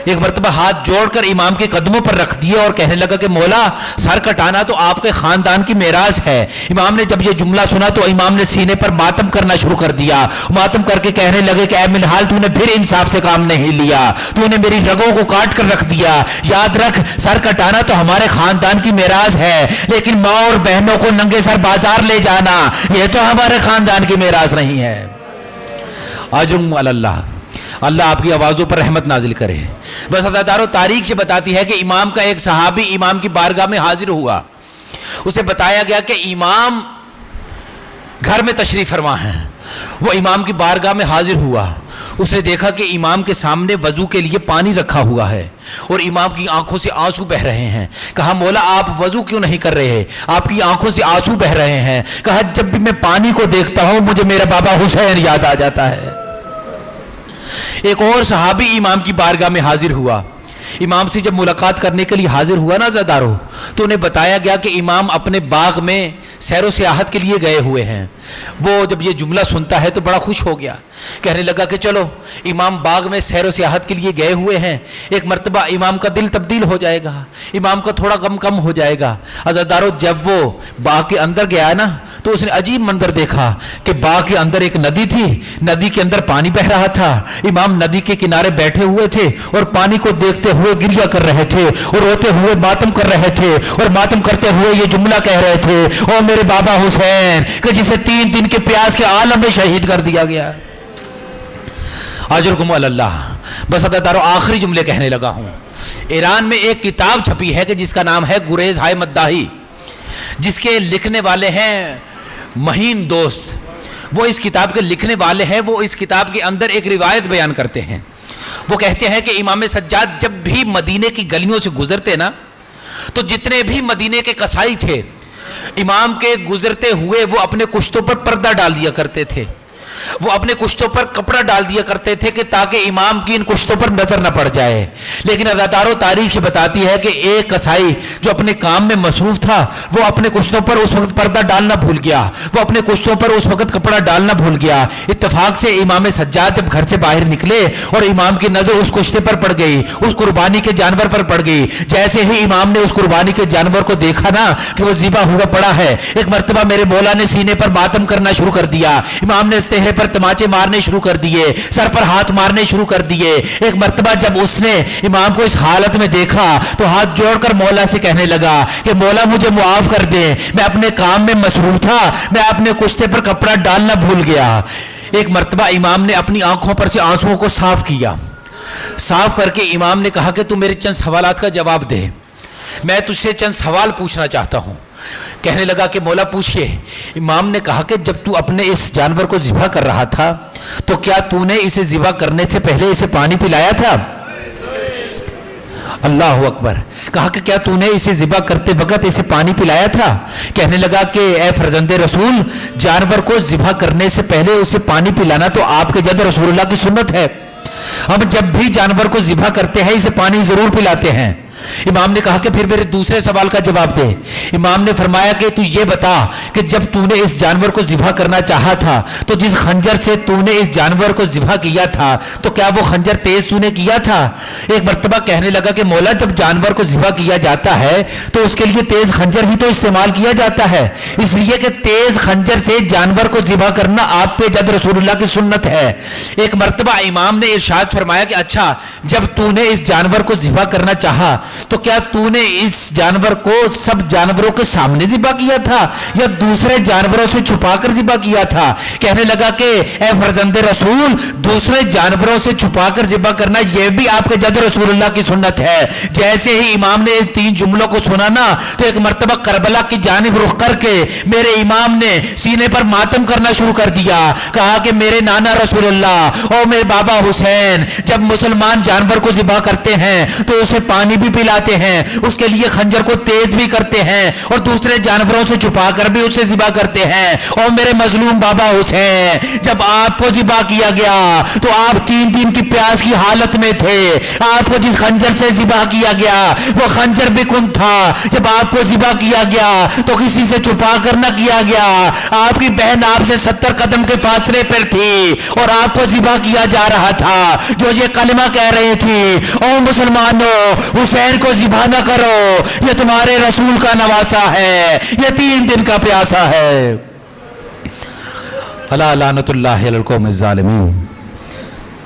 ایک مرتبہ ہاتھ جوڑ کر امام کے قدموں پر رکھ دیا اور کہنے لگا کہ مولا سر کٹانا تو آپ کے خاندان کی میراث ہے۔ امام نے جب یہ جملہ سنا تو امام نے سینے پر ماتم کرنا شروع کر دیا، ماتم کر کے کہنے لگے کہ اے منحال تو نے پھر انصاف سے کام نہیں لیا، تو نے میری رگوں کو کاٹ کر رکھ دیا۔ یاد رکھ سر کٹانا تو ہمارے خاندان کی میراث ہے، لیکن ماں اور بہنوں کو ننگے سر بازار لے جانا یہ تو ہمارے خاندان کی میراث نہیں ہے۔ اجرم علی اللہ، اللہ آپ کی آوازوں پر رحمت نازل کرے۔ بس عزیزارو، تاریخ سے بتاتی ہے کہ امام کا ایک صحابی امام کی بارگاہ میں حاضر ہوا، اسے بتایا گیا کہ امام گھر میں تشریف فرما ہیں۔ وہ امام کی بارگاہ میں حاضر ہوا، اس نے دیکھا کہ امام کے سامنے وضو کے لیے پانی رکھا ہوا ہے اور امام کی آنکھوں سے آنسو بہ رہے ہیں۔ کہا مولا آپ وضو کیوں نہیں کر رہے؟ آپ کی آنکھوں سے آنسو بہ رہے ہیں۔ کہا جب بھی میں پانی کو دیکھتا ہوں مجھے میرا بابا حسین یاد آ جاتا ہے۔ ایک اور صحابی امام کی بارگاہ میں حاضر ہوا، امام سے جب ملاقات کرنے کے لیے حاضر ہوا نا عزیزارو، تو انہیں بتایا گیا کہ امام اپنے باغ میں سیر و سیاحت کے لیے گئے ہوئے ہیں۔ وہ جب یہ جملہ سنتا ہے تو بڑا خوش ہو گیا، کہنے لگا کہ چلو امام باغ میں سیر و سیاحت کے لیے گئے ہوئے ہیں، ایک مرتبہ امام کا دل تبدیل ہو جائے گا، امام کا تھوڑا غم کم ہو جائے گا۔ عزیزارو جب وہ باغ کے اندر گیا نا تو اس نے عجیب منظر دیکھا کہ باغ کے اندر ایک ندی تھی، ندی کے اندر پانی بہ رہا تھا، امام ندی کے کنارے بیٹھے ہوئے تھے اور پانی کو دیکھتے ہوئے گریہ کر رہے تھے اور روتے ہوئے ماتم کر رہے تھے اور ماتم کرتے ہوئے یہ جملہ کہہ رہے تھے او میرے بابا حسین کہ جسے 3 دن کے پیاس کے عالم میں شہید کر دیا گیا۔ اجرکم علی اللہ۔ بس عزیزارو آخری جملے کہنے لگا ہوں۔ ایران میں ایک کتاب چھپی ہے کہ جس کا نام ہے گریز ہائے مداحی، جس کے لکھنے والے ہیں مہین دوست، وہ اس کتاب کے لکھنے والے ہیں۔ وہ اس کتاب کے اندر ایک روایت بیان کرتے ہیں، وہ کہتے ہیں کہ امام سجاد جب بھی مدینے کی گلیوں سے گزرتے نا تو جتنے بھی مدینے کے قصائی تھے امام کے گزرتے ہوئے وہ اپنے کشتوں پر پردہ ڈال دیا کرتے تھے، وہ اپنے کشتوں پر کپڑا ڈال دیا کرتے تھے کہ تاکہ امام کی ان کشتوں پر نظر نہ پڑ جائے۔ لیکن عزیزارو تاریخ بتاتی ہے کہ ایک قصائی جو اپنے کام میں مصروف تھا وہ اپنے کشتوں پر اس وقت پردہ ڈالنا بھول گیا، وہ اپنے کشتوں پر اس وقت کپڑا ڈالنا بھول گیا۔ اتفاق سے امام سجاد جب گھر سے باہر نکلے اور امام کی نظر اس کشتے پر پڑ گئی، اس قربانی کے جانور پر پڑ گئی۔ جیسے ہی امام نے اس قربانی کے جانور کو دیکھا نا کہ وہ ذبح ہوا پڑا ہے، ایک مرتبہ میرے مولا نے سینے پر ماتم کرنا شروع کر دیا، امام نے چہرے پر تماچے مارنے شروع کر دیے، سر پر ہاتھ مارنے شروع کر دیے۔ ایک مرتبہ جب اس نے امام کو اس حالت میں دیکھا تو ہاتھ جوڑ کر مولا سے کہنے لگا کہ مولا مجھے معاف کر دیں، میں اپنے کام میں مصروف تھا، میں اپنے کشتے پر کپڑا ڈالنا بھول گیا۔ ایک مرتبہ امام نے اپنی آنکھوں پر سے آنسوؤں کو صاف کیا، صاف کر کے امام نے کہا کہ تو میرے چند سوالات کا جواب دے، میں تجھ سے چند سوال پوچھنا چاہتا ہوں۔ کہنے لگا کہ مولا پوچھئے۔ امام نے کہا کہ جب تو اپنے اس جانور کو ذبح کر رہا تھا تو کیا تو نے اسے ذبح کرنے سے پہلے اسے پانی پلایا تھا؟ اللہ اکبر۔ کہا کہ کیا تو نے اسے ذبح کرتے وقت اسے پانی پلایا تھا؟ کہنے لگا کہ اے فرزند رسول، جانور کو ذبح کرنے سے پہلے اسے پانی پلانا تو آپ کے جد رسول اللہ کی سنت ہے، ہم جب بھی جانور کو ذبح کرتے ہیں اسے پانی ضرور پلاتے ہیں۔ امام نے کہا کہ پھر میرے دوسرے سوال کا جواب دے۔ امام نے فرمایا کہ تو یہ بتا کہ جب تو نے اس جانور کو ذبح کرنا چاہا تھا تو جس خنجر سے تو نے اس جانور کو ذبح کیا تھا تو کیا وہ خنجر تیز تو نے کیا تھا؟ ایک مرتبہ کہنے لگا کہ مولا جب جانور کو ذبح کیا جاتا ہے تو اس کے لیے تیز خنجر ہی تو استعمال کیا جاتا ہے، اس لیے کہ تیز خنجر سے جانور کو ذبح کرنا آپ پہ جد رسول اللہ کی سنت ہے۔ ایک مرتبہ امام نے ارشاد فرمایا کہ اچھا جب تو نے اس جانور کو ذبح کرنا چاہا تو کیا تو نے اس جانور کو سب جانوروں کے سامنے ذبح کیا تھا یا دوسرے جانوروں سے چھپا کر ذبح کیا تھا؟ کہنے لگا کہ اے فرزند رسول، دوسرے جانوروں سے چھپا کر ذبح کرنا یہ بھی آپ کے جد رسول اللہ کی سنت ہے۔ جیسے ہی امام نے 3 جملوں کو سنا نا تو ایک مرتبہ کربلا کی جانب رخ کر کے میرے امام نے سینے پر ماتم کرنا شروع کر دیا، کہا کہ میرے نانا رسول اللہ اور میرے بابا حسین جب مسلمان جانور کو ذبح کرتے ہیں تو اسے پانی بھی بھی لاتے ہیں، اس کے لیے خنجر کو تیز بھی کرتے ہیں اور دوسرے جانوروں سے چھپا کر بھی اسے ذبح کرتے ہیں۔ اور میرے مظلوم بابا حسین، جب آپ کو ذبح کیا گیا تو آپ 3 دن کی پیاس کی حالت میں تھے، آپ کو جس خنجر سے ذبح کیا گیا وہ خنجر بھی کن تھا، جب آپ کو ذبح کیا گیا تو کسی سے چھپا کر نہ کیا گیا، آپ کی بہن آپ سے 70 قدم کے فاصلے پر تھی اور آپ کو ذبح کیا جا رہا تھا، جو یہ کلمہ کہہ رہی تھی، او مسلمانوں حسین کو ذبح نہ کرو، یہ تمہارے رسول کا نواسا ہے، یہ 3 دن کا پیاسا ہے۔ الا لعنت اللہ علی القوم الظالمین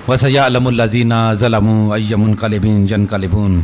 وسیعلم الذین ظلموا ای منقلب ینقلبون۔